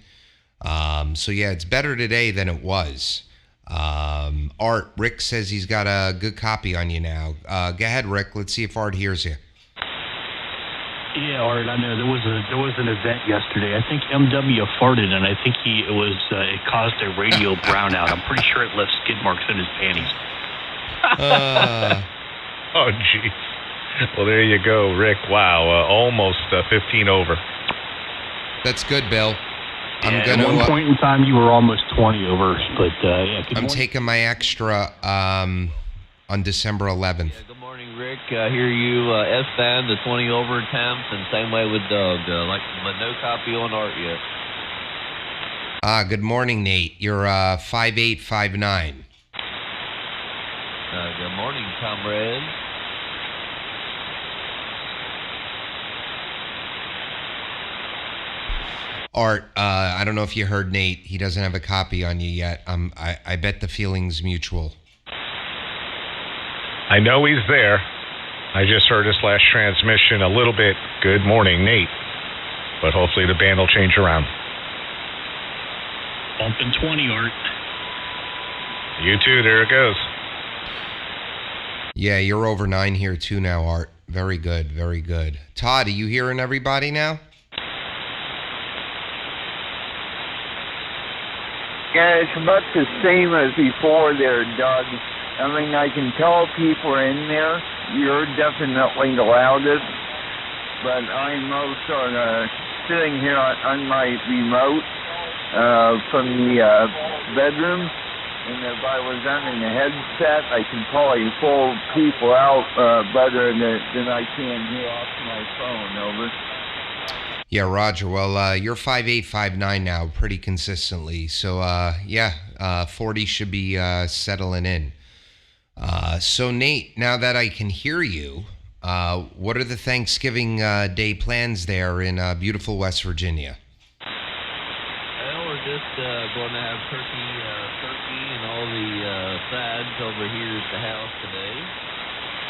So yeah, it's better today than it was. Art, Rick says he's got a good copy on you now. Go ahead, Rick. Let's see if Art hears you. Yeah, Art, I know there was an event yesterday. I think MW farted, and I think it caused a radio brownout. I'm pretty sure it left skid marks in his panties. Oh, jeez. Well, there you go, Rick. Wow, almost 15 over. That's good, Bill. At one point in time, you were almost 20 over, but yeah. I'm taking my extra on December 11th. Yeah, good morning, Rick. I hear you S-band the 20 over attempts, and same way with Doug. But no copy on Art yet. Good morning, Nate. You're 5'8", 5'9". Good morning, comrade. Art, I don't know if you heard Nate. He doesn't have a copy on you yet. I bet the feeling's mutual. I know he's there. I just heard his last transmission a little bit. Good morning, Nate. But hopefully the band will change around. Bumping 20, Art. You too. There it goes. Yeah, you're over 9 here too now, Art. Very good, very good. Todd, are you hearing everybody now? Yeah, it's about the same as before there, Doug. I mean, I can tell people are in there. You're definitely the loudest. But I'm also sitting here on my remote from the bedroom. And if I was running a headset, I can probably pull people out better than I can here off my phone, over. Yeah, Roger. Well, you're 5'8", 5'9" now, pretty consistently. So, 40 should be settling in. So, Nate, now that I can hear you, what are the Thanksgiving Day plans there in beautiful West Virginia? Well, we're just going to have turkey and all the sides over here at the house today.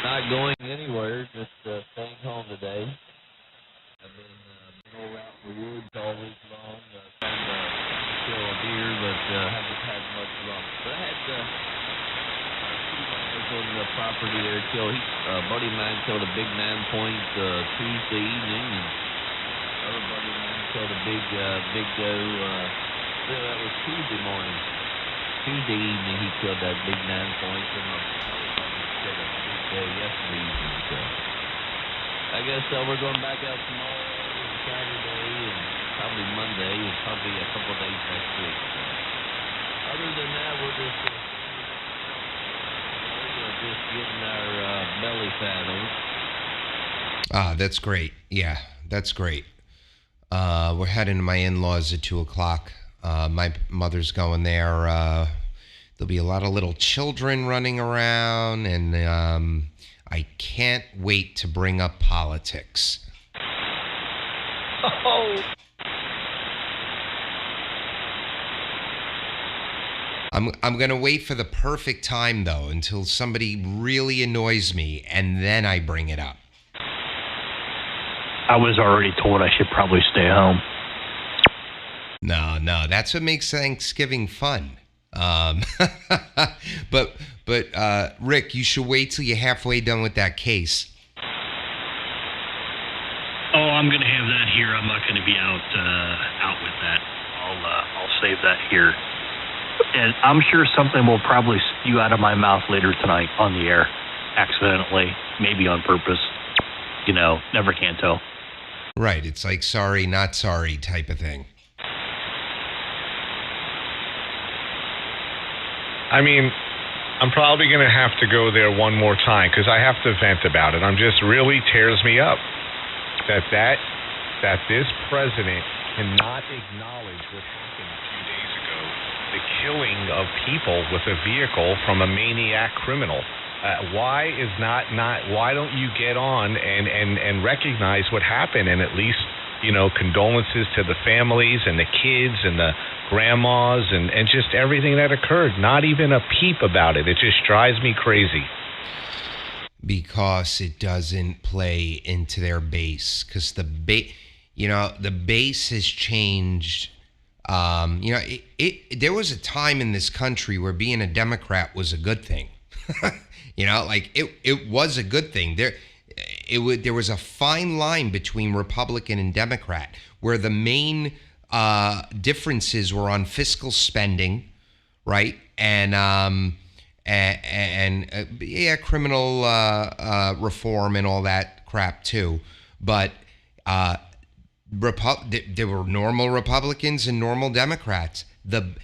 Not going anywhere, just staying home today. I've been all out in the woods all week long, trying to kill a deer, but haven't had much luck. But I had two guys on the property there kill. A buddy of mine killed a big 9-point Tuesday evening, and another buddy of mine killed a big doe. That was Tuesday morning. Tuesday evening he killed that big 9-point, and another buddy killed a big doe yesterday evening. So I guess we're going back out tomorrow and Saturday and probably Monday and probably a couple of days next week. So other than that, we're just getting our belly fat on. Ah, that's great. Yeah, that's great. We're heading to my in-laws at 2:00. My mother's going there. There'll be a lot of little children running around, and I can't wait to bring up politics. Oh. I'm going to wait for the perfect time, though, until somebody really annoys me, and then I bring it up. I was already told I should probably stay home. No, that's what makes Thanksgiving fun. But Rick, you should wait till you're halfway done with that case. Oh, I'm going to have that here. I'm not going to be out with that. I'll save that here. And I'm sure something will probably spew out of my mouth later tonight on the air, accidentally, maybe on purpose. You know, never can tell. Right, it's like sorry, not sorry type of thing. I mean, I'm probably going to have to go there one more time because I have to vent about it. Just really tears me up that this president cannot acknowledge what happened a few days ago, the killing of people with a vehicle from a maniac criminal. Why don't you get on and recognize what happened and at least, condolences to the families and the kids and the grandmas and just everything that occurred. Not even a peep about it. It just drives me crazy. Because it doesn't play into their base. Because the base has changed. There was a time in this country where being a Democrat was a good thing. It was a good thing. There was a fine line between Republican and Democrat, where the main differences were on fiscal spending, right, and criminal reform and all that crap too. But there were normal Republicans and normal Democrats. The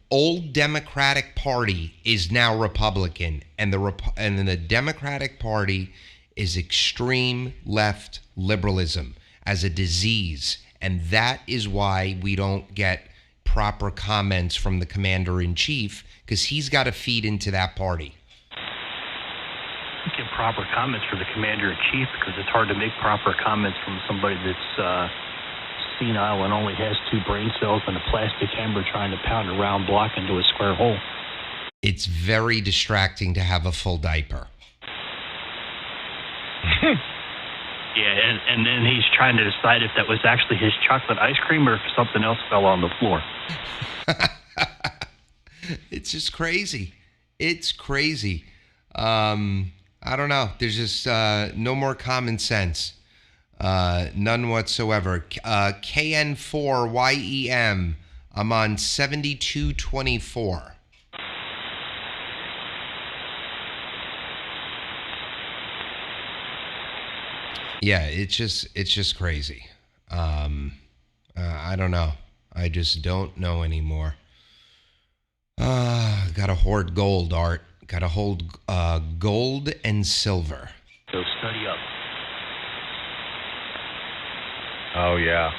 old Democratic Party is now Republican, and the Democratic Party is extreme left liberalism as a disease, and that is why we don't get proper comments from the commander-in-chief, because he's got to feed into that party. Get proper comments for the commander-in-chief because it's hard to make proper comments from somebody that's senile and only has 2 brain cells and a plastic hammer trying to pound a round block into a square hole. It's very distracting to have a full diaper. Yeah, and then he's trying to decide if that was actually his chocolate ice cream or if something else fell on the floor. It's just crazy. It's crazy. I don't know. There's just no more common sense. None whatsoever. KN4YEM. I'm on 7224. Yeah, it's just crazy. I don't know. I just don't know anymore. Gotta hoard gold, Art. Gotta hold gold and silver. So study up. Oh, yeah.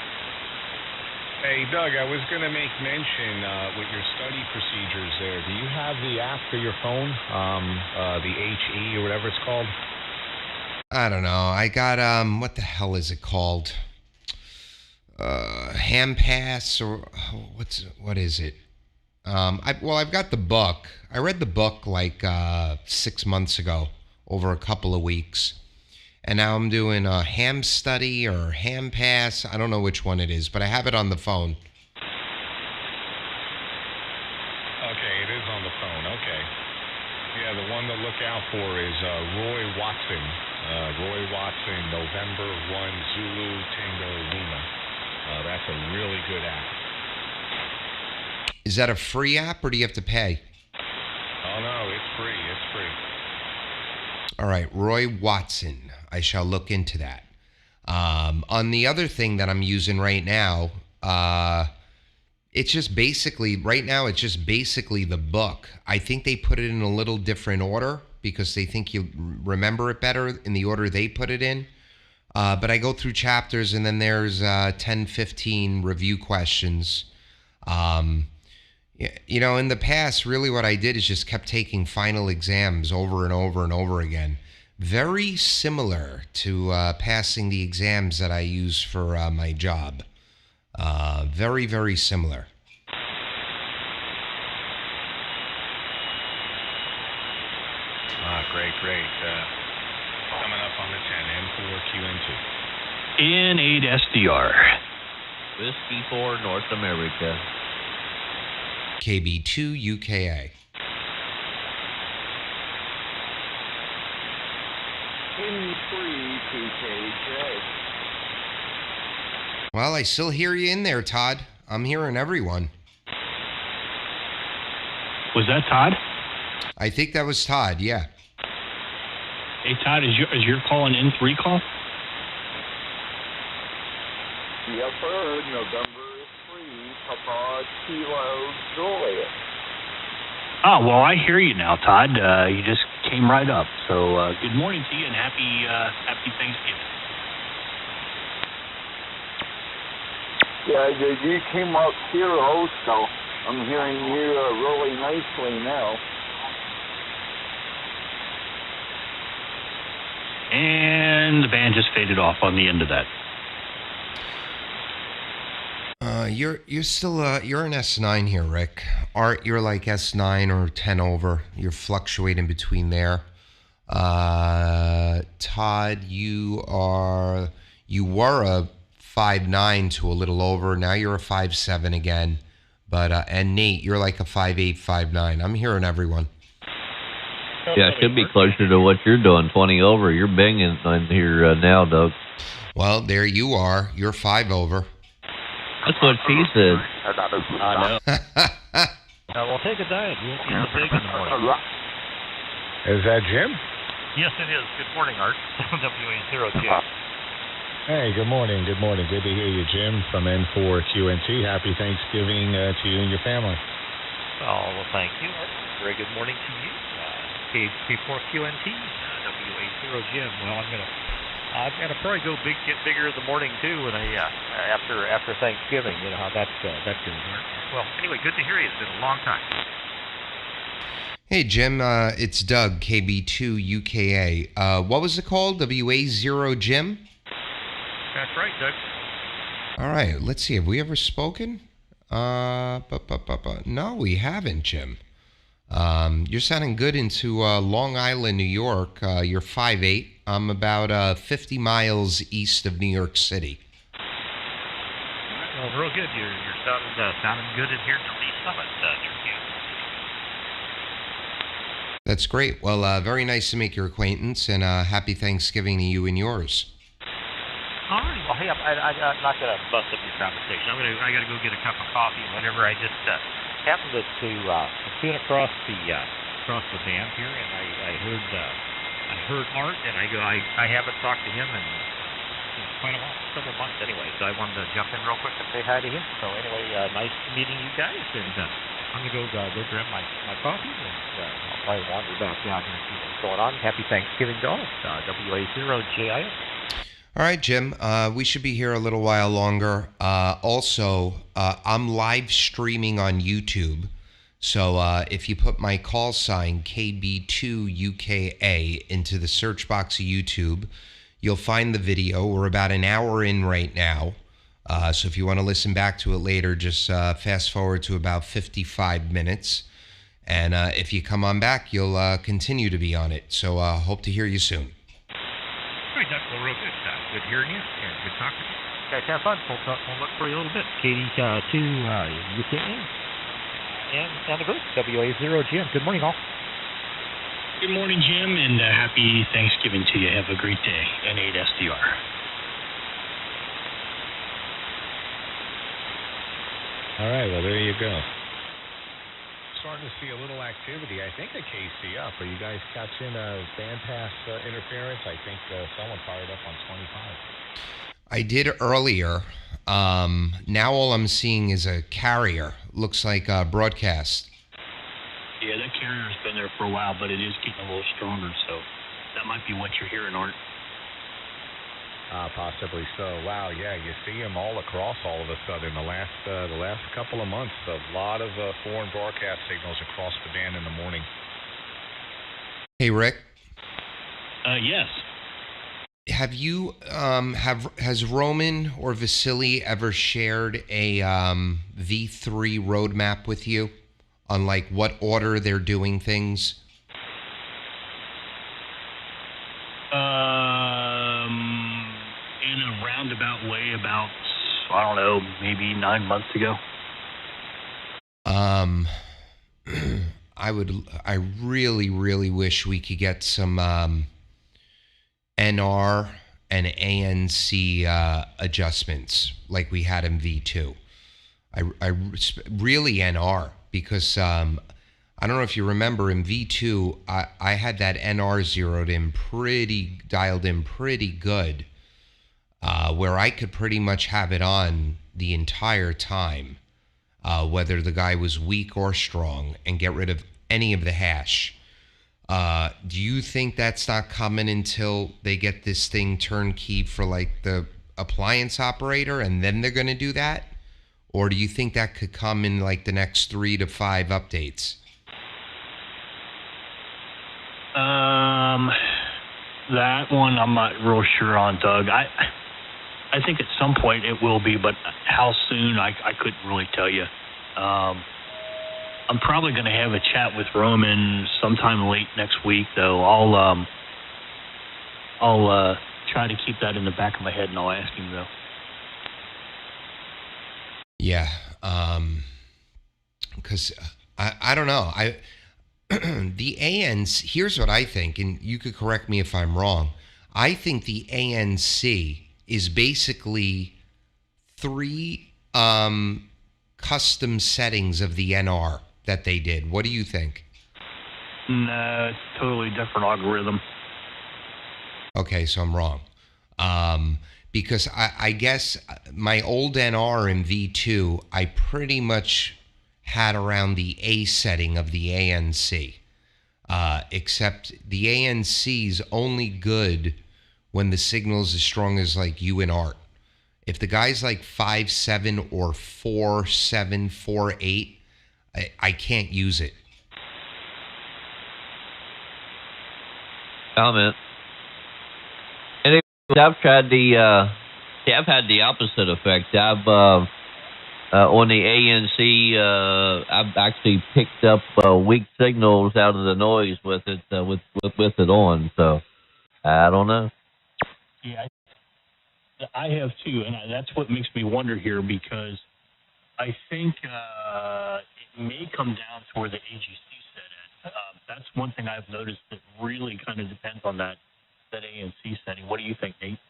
Hey, Doug, I was going to make mention with your study procedures there. Do you have the app for your phone, the HE or whatever it's called? I don't know. I got, what the hell is it called? Ham Pass or what is it? I've got the book. I read the book like 6 months ago over a couple of weeks. and now I'm doing a ham study or ham pass. I don't know which one it is, but I have it on the phone. Okay, it is on the phone. Okay. Yeah, the one to look out for is Roy Watson. Roy Watson, November 1, Zulu, Tango, Lima. That's a really good app. Is that a free app or do you have to pay? Oh, no, it's free. It's free. All right, Roy Watson. I shall look into that. On the other thing that I'm using right now, it's just basically, right now, it's just basically the book. I think they put it in a little different order because they think you'll remember it better in the order they put it in. But I go through chapters, and then there's 10, 15 review questions. You know, in the past, really what I did is just kept taking final exams over and over and over again. Very similar to passing the exams that I use for my job. Very, very similar. Great. Coming up on the 10, M4QN2. N8SDR. Whiskey for North America. KB2UKA. N3TKJ. Well, I still hear you in there, Todd. I'm hearing everyone. Was that Todd? I think that was Todd, yeah. Hey, Todd, is your call an N3 call? Yes, sir. November 3, Papa Kilo Juliet. Oh, well, I hear you now, Todd. You just came right up. So good morning to you and happy Thanksgiving. Yeah, you came up here also. I'm hearing you really nicely now. And the band just faded off on the end of that. You're still you're an S9 here, Rick. Art, you're like S9 or 10 over. You're fluctuating between there. Todd, you were a 5'9" to a little over. Now you're a 5'7" again. But and Nate, you're like a 5'8", 5'9". I'm hearing everyone. Yeah, it should be closer to what you're doing, 20 over. You're banging on here now, Doug. Well, there you are. You're 5 over. That's what she said. I know. Well, take a diet. You won't be so big in the morning. Is that Jim? Yes, it is. Good morning, Art. WA0J. Hey, good morning. Good to hear you, Jim, from N4QNT. Happy Thanksgiving to you and your family. Oh, well, thank you, Art. Very good morning to you. KB2UKA, WA0Jim. Well, I've got to probably get bigger in the morning too, and after Thanksgiving, you know how that goes. Well, anyway, good to hear you. It's been a long time. Hey Jim, it's Doug, KB2UKA. What was it called? WA0 Jim? That's right, Doug. All right, let's see. Have we ever spoken? No, we haven't, Jim. You're sounding good into Long Island, New York. You're 5'8". I'm about 50 miles east of New York City. Well, real good. You're sounding good in here in the Lee Summit, Tribune. That's great. Well, very nice to make your acquaintance, and happy Thanksgiving to you and yours. All right. Well, hey, I'm not going to bust up your conversation. I got to go get a cup of coffee or whatever. I just happened to tune across the band here, and I heard Art, and I haven't talked to him in quite a while, several months anyway. So I wanted to jump in real quick and say hi to him. So anyway, nice meeting you guys, and I'm gonna go grab my coffee, and I'll probably wander back down here and see what's going on. Happy Thanksgiving to all. WA0JIM. All right, Jim. We should be here a little while longer. Also, I'm live streaming on YouTube. So if you put my call sign, KB2UKA, into the search box of YouTube, you'll find the video. We're about an hour in right now. So if you want to listen back to it later, just fast forward to about 55 minutes. And if you come on back, you'll continue to be on it. So hope to hear you soon. All Anyway, that's all real good. Good hearing you and good talking to you. Guys, have fun. We'll look for you a little bit. KB2UKA and the group, WA0 Jim. Good morning, all. Good morning, Jim, and happy Thanksgiving to you. Have a great day. N8SDR. All right, well, there you go. Starting to see a little activity, I think, at KC up. Are you guys catching bandpass interference? I think someone fired up on 25. I did earlier. Now all I'm seeing is a carrier. Looks like a broadcast. Yeah, that carrier's been there for a while, but it is getting a little stronger, so that might be what you're hearing, Art. Possibly so. Wow, yeah, you see them all across all of a sudden. The last couple of months, a lot of foreign broadcast signals across the band in the morning. Hey, Rick. Yes. Have you has Roman or Vasily ever shared a V3 roadmap with you on like what order they're doing things? In a roundabout way, about I don't know, maybe 9 months ago. I really wish we could get some NR and ANC adjustments like we had in V2. I really NR because I don't know if you remember in V2 I had that NR dialed in pretty good, where I could pretty much have it on the entire time, whether the guy was weak or strong, and get rid of any of the hash. Do you think that's not coming until they get this thing turnkey for like the appliance operator and then they're going to do that? Or do you think that could come in like the next 3 to 5 updates? That one I'm not real sure on, Doug. I think at some point it will be, but how soon I couldn't really tell you. I'm probably going to have a chat with Roman sometime late next week, though. I'll try to keep that in the back of my head, and I'll ask him, though. Yeah, because I don't know. The ANC, here's what I think, and you could correct me if I'm wrong. I think the ANC is basically 3 custom settings of the NR that they did. What do you think? No, it's a totally different algorithm. Okay, so I'm wrong. Because I guess my old NR in V2, I pretty much had around the A setting of the ANC. Except the ANC's only good when the signal's as strong as like you and Art. If the guy's like 5.7 or 4.7, 4.8, I can't use it. Comment. And I've tried I've had the opposite effect. I've on the ANC, I've actually picked up weak signals out of the noise with it with it on. So I don't know. Yeah, I have too, and that's what makes me wonder here, because I think it may come down to where the AGC set at. That's one thing I've noticed that really kind of depends on that ANC setting. What do you think, Nate?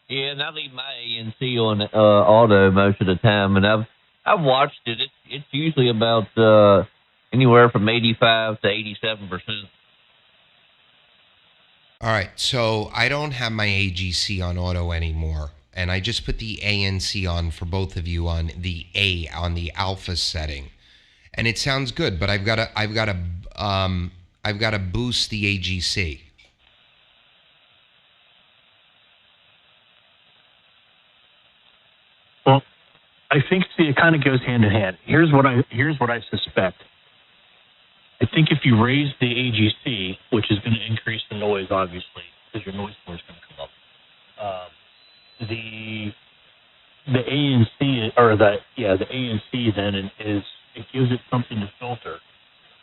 Yeah, and I leave my ANC on auto most of the time, and I've watched it. It's usually about anywhere from 85 to 87%. All right, so I don't have my AGC on auto anymore, and I just put the ANC on for both of you on the alpha setting, and it sounds good. But I've got to boost the AGC. Well, I think it kind of goes hand in hand. Here's what I suspect. I think if you raise the AGC, which is going to increase the noise, obviously, because your noise floor is going to come up. The ANC or the ANC then is it gives it something to filter,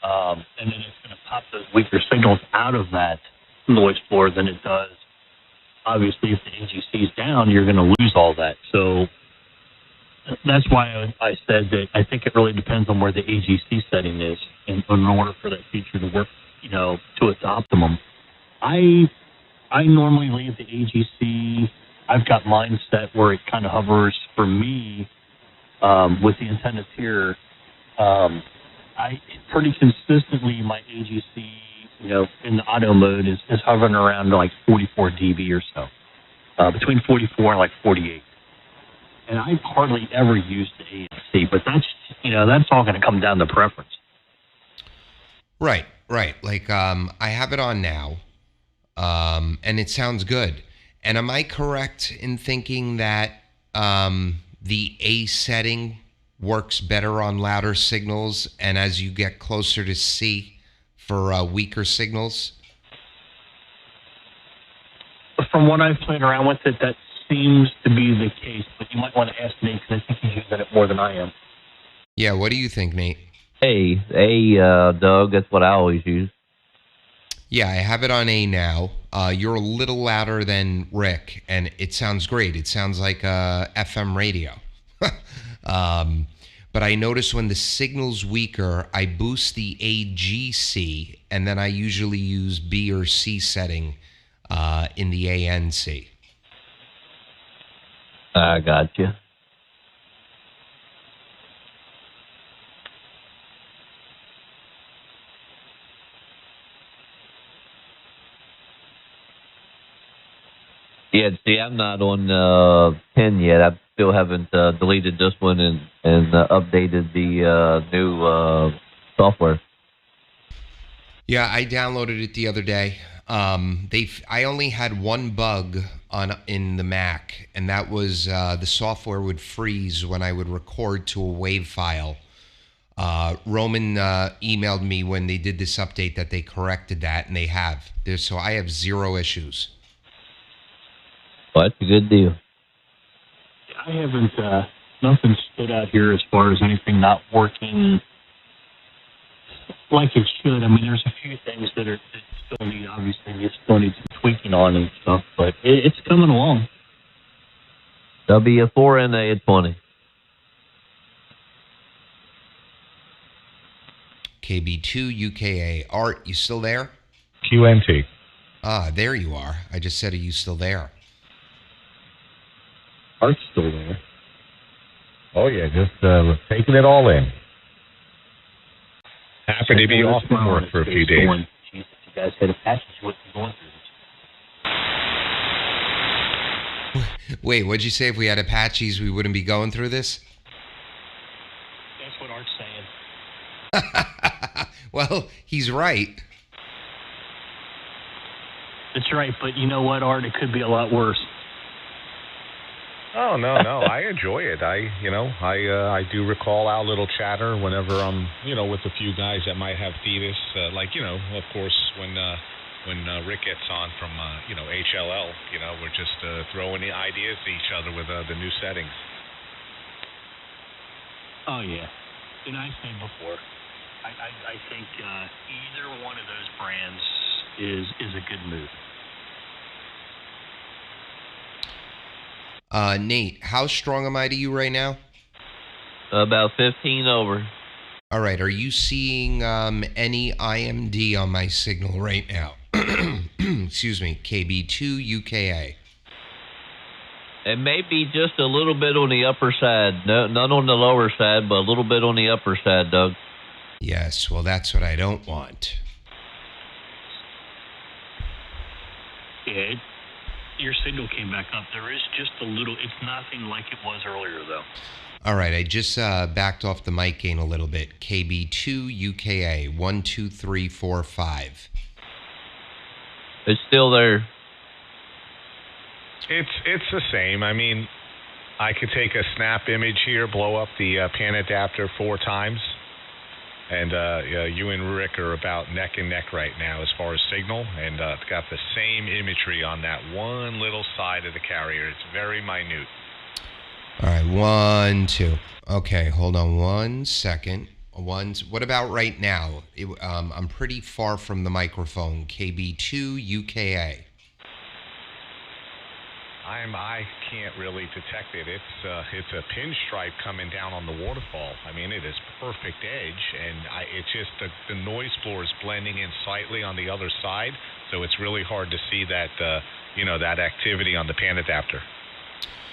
and then it's going to pop those weaker signals out of that noise floor than it does obviously, if the AGC is down, you're going to lose all that. So that's why I said that I think it really depends on where the AGC setting is in order for that feature to work, to its optimum. I normally leave the AGC. I've got mine set where it kind of hovers for me with the antennas here. I pretty consistently my AGC, in the auto mode is hovering around like 44 dB or so, between 44 and like 48. And I hardly ever use the ANC, but that's all going to come down to preference. Right. Like I have it on now, and it sounds good. And am I correct in thinking that the A setting works better on louder signals, and as you get closer to C for weaker signals? From what I've played around with it, that seems to be the case, but you might want to ask Nate because I think he's using it more than I am. Yeah, what do you think, Nate? Hey, Doug, that's what I always use. Yeah, I have it on A now. You're a little louder than Rick, and it sounds great. It sounds like FM radio. But I notice when the signal's weaker, I boost the AGC, and then I usually use B or C setting in the ANC. I got you. Yeah, see, I'm not on 10 yet. I still haven't deleted this one and updated the new software. Yeah, I downloaded it the other day. I only had one bug in the Mac, and that was the software would freeze when I would record to a WAV file. Roman emailed me when they did this update that they corrected that, and they have. So I have zero issues. Well, that's a good deal. I haven't, nothing stood out here as far as anything not working like it should. I mean, there's a few things that still need, obviously, you still need some tweaking on and stuff, but it's coming along. There'll be a 4 and a 20. KB2UKA. Art, you still there? QNT. Ah, there you are. I just said, are you still there? Art's still there. Oh, yeah, just taking it all in. Happy to be off from work for a few days. Jesus, you guys had Apaches, what's going through this? Wait, what'd you say? If we had Apaches, we wouldn't be going through this? That's what Art's saying. Well, he's right. That's right, but you know what, Art? It could be a lot worse. Oh, no, I enjoy it. I do recall our little chatter whenever I'm, with a few guys that might have thetis. Of course, when Rick gets on from, HLL, we're just throwing the ideas to each other with the new settings. Oh, yeah. And I said before, I think either one of those brands is a good move. Nate, how strong am I to you right now? About 15 over. All right. Are you seeing any IMD on my signal right now? Excuse me. KB2UKA. It may be just a little bit on the upper side. No, not on the lower side, but a little bit on the upper side, Doug. Yes. Well, that's what I don't want. Yeah. Your signal came back up. There is just a little. It's nothing like it was earlier, though. All right. I just backed off the mic gain a little bit. KB2UKA 12345. It's still there. It's the same. I mean, I could take a snap image here, blow up the pan adapter 4 times, and you and Rick are about neck and neck right now as far as signal, and it's got the same imagery on that one little side of the carrier. It's very minute. All right, 1, 2. Okay, hold on 1 second. What about right now? I'm pretty far from the microphone. KB2UKA. I can't really detect it. It's a pinstripe coming down on the waterfall. I mean, it is perfect edge, and it's just the noise floor is blending in slightly on the other side, so it's really hard to see that that activity on the pan adapter.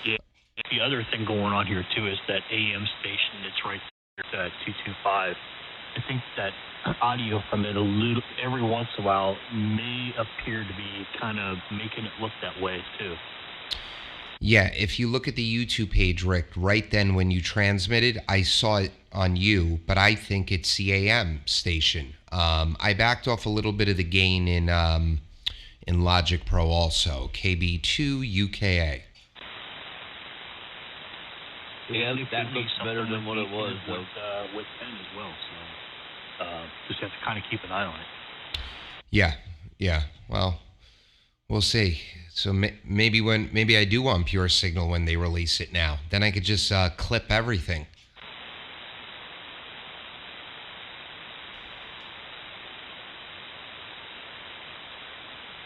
Yeah. The other thing going on here too is that AM station that's right there at 225. I think that audio from it every once in a while may appear to be kind of making it look that way too. Yeah, if you look at the YouTube page, Rick, right then when you transmitted, I saw it on you, but I think it's the AM station. I backed off a little bit of the gain in Logic Pro also, KB2UKA. Yeah, that looks better than what it was, though. With 10 as well, so just have to kind of keep an eye on it. Yeah. Well, we'll see. So maybe I do want pure signal when they release it now. Then I could just clip everything.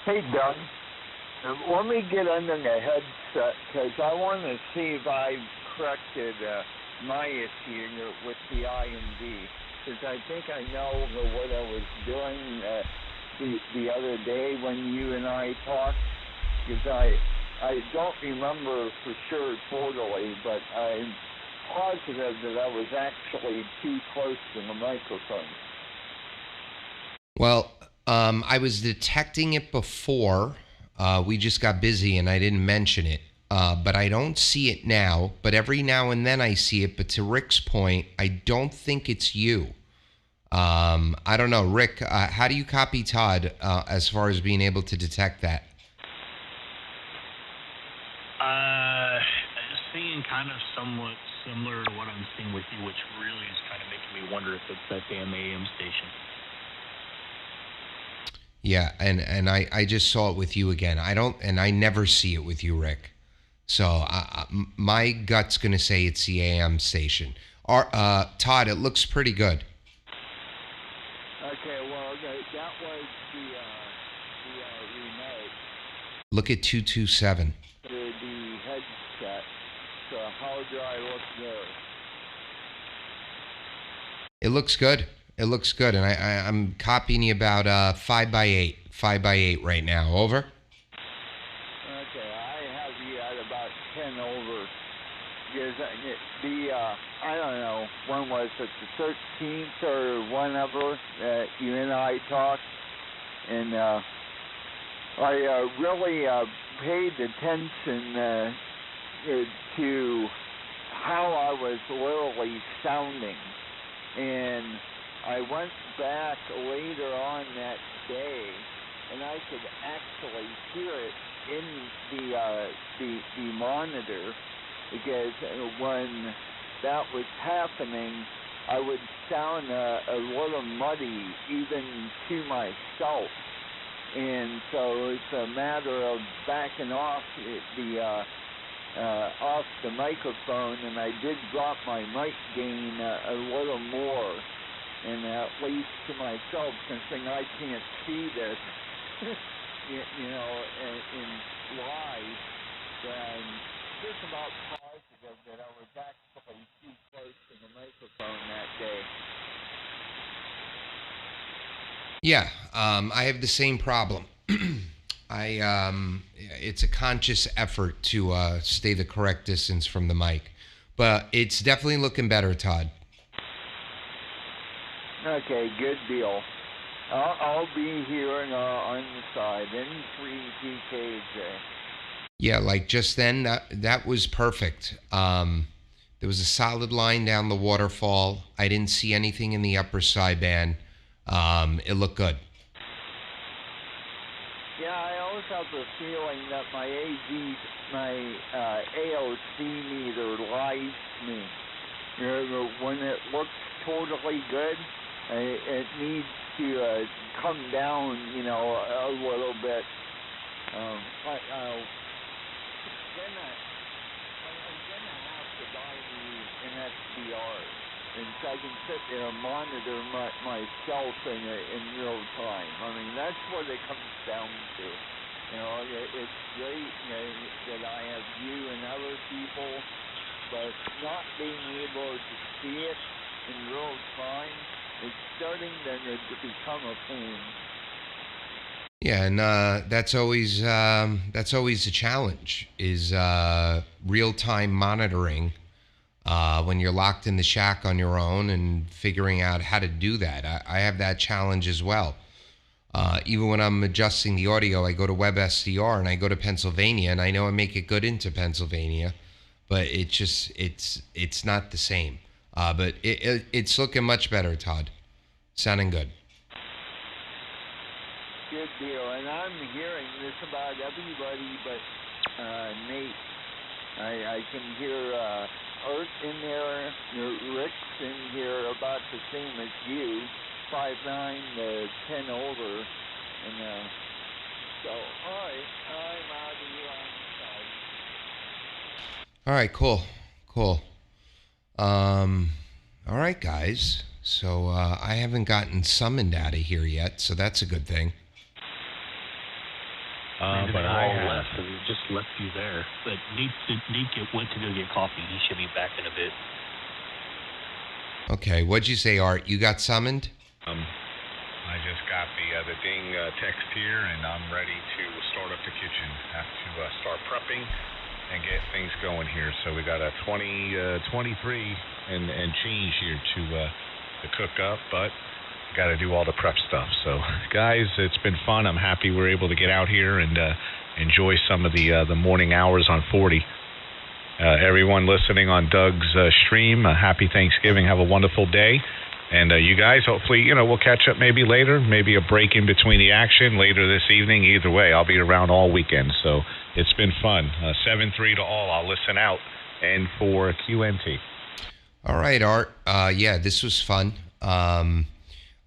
Hey, Doug. Let me get under the headset because I want to see if I've corrected my issue with the IMD. Because I think I know what I was doing the other day when you and I talked. Because I don't remember for sure totally, but I'm positive that I was actually too close to the microphone. Well, I was detecting it before. We just got busy and I didn't mention it. But I don't see it now. But every now and then I see it. But to Rick's point, I don't think it's you. I don't know. Rick, how do you copy Todd as far as being able to detect that? Seeing kind of somewhat similar to what I'm seeing with you, which really is kind of making me wonder if it's that damn AM station. Yeah, and I just saw it with you again. I never see it with you, Rick. So my gut's gonna say it's the AM station. Todd, it looks pretty good. Okay, well that was the remote. Look at 227. The headset. So how do I look there? It looks good. It looks good, and I'm copying you about 5x8 right now. Over. Okay, I have you at about 10 over. Because I don't know, when was it, the 13th or whenever that you and I talked, and I really paid attention to how I was literally sounding, and I went back later on that day, and I could actually hear it in the monitor, because when that was happening, I would sound a little muddy even to myself, and so it's a matter of backing off off the microphone, and I did drop my mic gain a little more, and at least to myself, since I can't see this, in live, that I'm just about positive that I was actually too close to the microphone that day. Yeah, I have the same problem. It's a conscious effort to stay the correct distance from the mic, but it's definitely looking better, Todd. Okay, good deal. I'll be here on the side. N3PKJ. Yeah, like just then, that was perfect. There was a solid line down the waterfall. I didn't see anything in the upper sideband. It looked good. Yeah, I always have the feeling that my AOC meter lies to me. When it looks totally good, it needs to come down, a little bit. But I'm gonna have to buy me an SDR, and so I can sit there and monitor myself in real time. I mean, that's what it comes down to. It's great that I have you and other people, but not being able to see it in real time is starting to become a pain. Yeah, and that's always a challenge, is real-time monitoring when you're locked in the shack on your own and figuring out how to do that. I have that challenge as well. Even when I'm adjusting the audio, I go to WebSDR and I go to Pennsylvania, and I know I make it good into Pennsylvania, but it's not the same. But it's looking much better, Todd. Sounding good. Good deal. And I'm hearing this about everybody but Nate. I can hear Art in there, Rick's in here about the same as you, 5'9" to 10 older. And so, all right, I'm out of here on the side. All right, cool. All right, guys. So I haven't gotten summoned out of here yet, so that's a good thing. But I left, and just left you there. But Nate went to go get coffee. He should be back in a bit. Okay, what'd you say, Art? You got summoned? I just got the ding text here, and I'm ready to start up the kitchen. Have to start prepping and get things going here. So we got a 23 and change here to cook up, but got to do all the prep stuff. So, guys, it's been fun. I'm happy we're able to get out here and enjoy some of the morning hours on 40. Everyone listening on Doug's stream, happy Thanksgiving. Have a wonderful day. And you guys, hopefully, we'll catch up maybe later, maybe a break in between the action later this evening. Either way, I'll be around all weekend. So it's been fun. 7-3 to all. I'll listen out. And for QNT. All right, Art. Yeah, this was fun.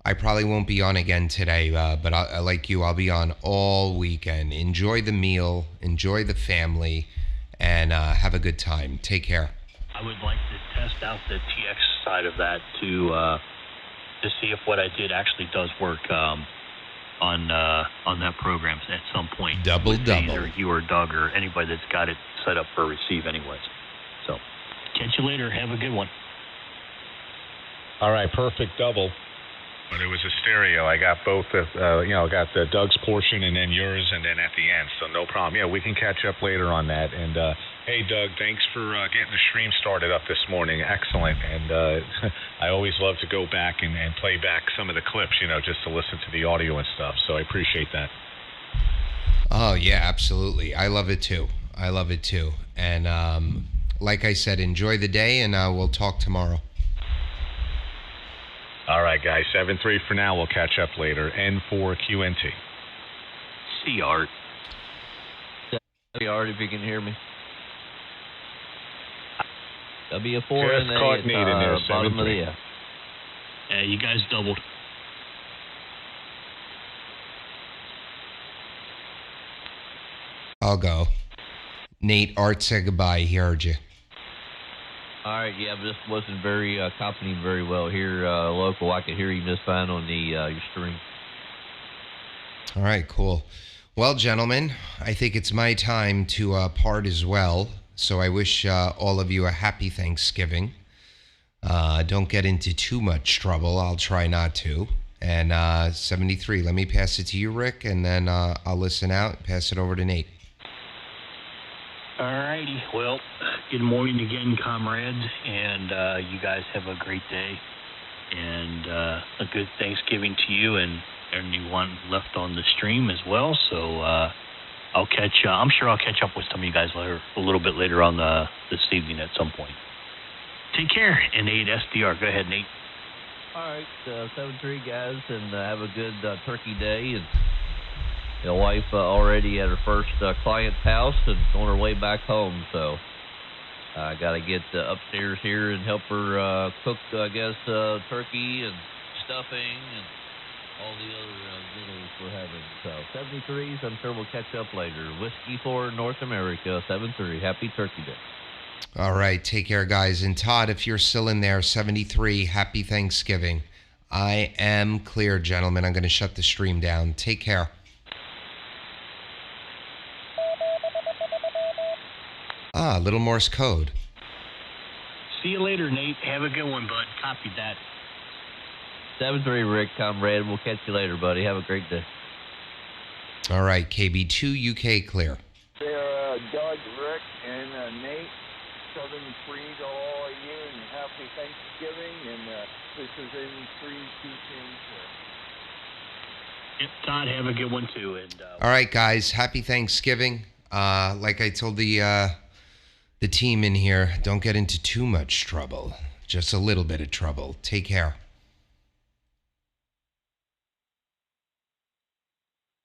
I probably won't be on again today, but like you, I'll be on all weekend. Enjoy the meal, enjoy the family, and have a good time. Take care. I would like to test out the TX side of that to see if what I did actually does work on that program at some point. Double. Either you or Doug or anybody that's got it set up for receive anyways. So, catch you later. Have a good one. All right, perfect double. But it was a stereo. I got both, got the Doug's portion and then yours, and then at the end. So no problem. Yeah, we can catch up later on that. And hey, Doug, thanks for getting the stream started up this morning. Excellent. And I always love to go back and play back some of the clips, just to listen to the audio and stuff. So I appreciate that. Oh yeah, absolutely. I love it too. And like I said, enjoy the day, and we'll talk tomorrow. All right, guys. 7-3 for now. We'll catch up later. N for QNT. See Art. Hey, Art, if you can hear me. W4 Just and caught Nate in there. bottom of the 7-3. Yeah, you guys doubled. I'll go. Nate, Art said goodbye. He heard you. All right, yeah, but this wasn't very accompanied very well here local. I could hear you just fine on the your stream. All right, cool. Well, gentlemen, I think it's my time to part as well. So I wish all of you a happy Thanksgiving. Don't get into too much trouble. I'll try not to. And 73, let me pass it to you, Rick, and then I'll listen out, pass it over to Nate. All righty. Well, good morning again, comrades, and you guys have a great day, and a good Thanksgiving to you and anyone left on the stream as well. So I'm sure I'll catch up with some of you guys later, a little bit later on this evening at some point. Take care, Nate SDR. Go ahead, Nate. All right, 7-3 guys, and have a good turkey day. And the wife already at her first client's house and on her way back home, so I got to get upstairs here and help her cook, turkey and stuffing and all the other dinners we're having. So 73s, I'm sure we'll catch up later. Whiskey for North America, 7-3. Happy Turkey Day. All right, take care, guys. And Todd, if you're still in there, 73, happy Thanksgiving. I am clear, gentlemen. I'm going to shut the stream down. Take care. Ah, little Morse code. See you later, Nate. Have a good one, bud. Copied that. 7-3, Rick, comrade. We'll catch you later, buddy. Have a great day. All right, KB2UK clear. There, Doug, Rick, and Nate. 7-3 to all of you, and happy Thanksgiving. And this is N3TK. Yep, Todd, have a good one too. And All right, guys, happy Thanksgiving. Like I told the team in here, don't get into too much trouble. Just a little bit of trouble. Take care.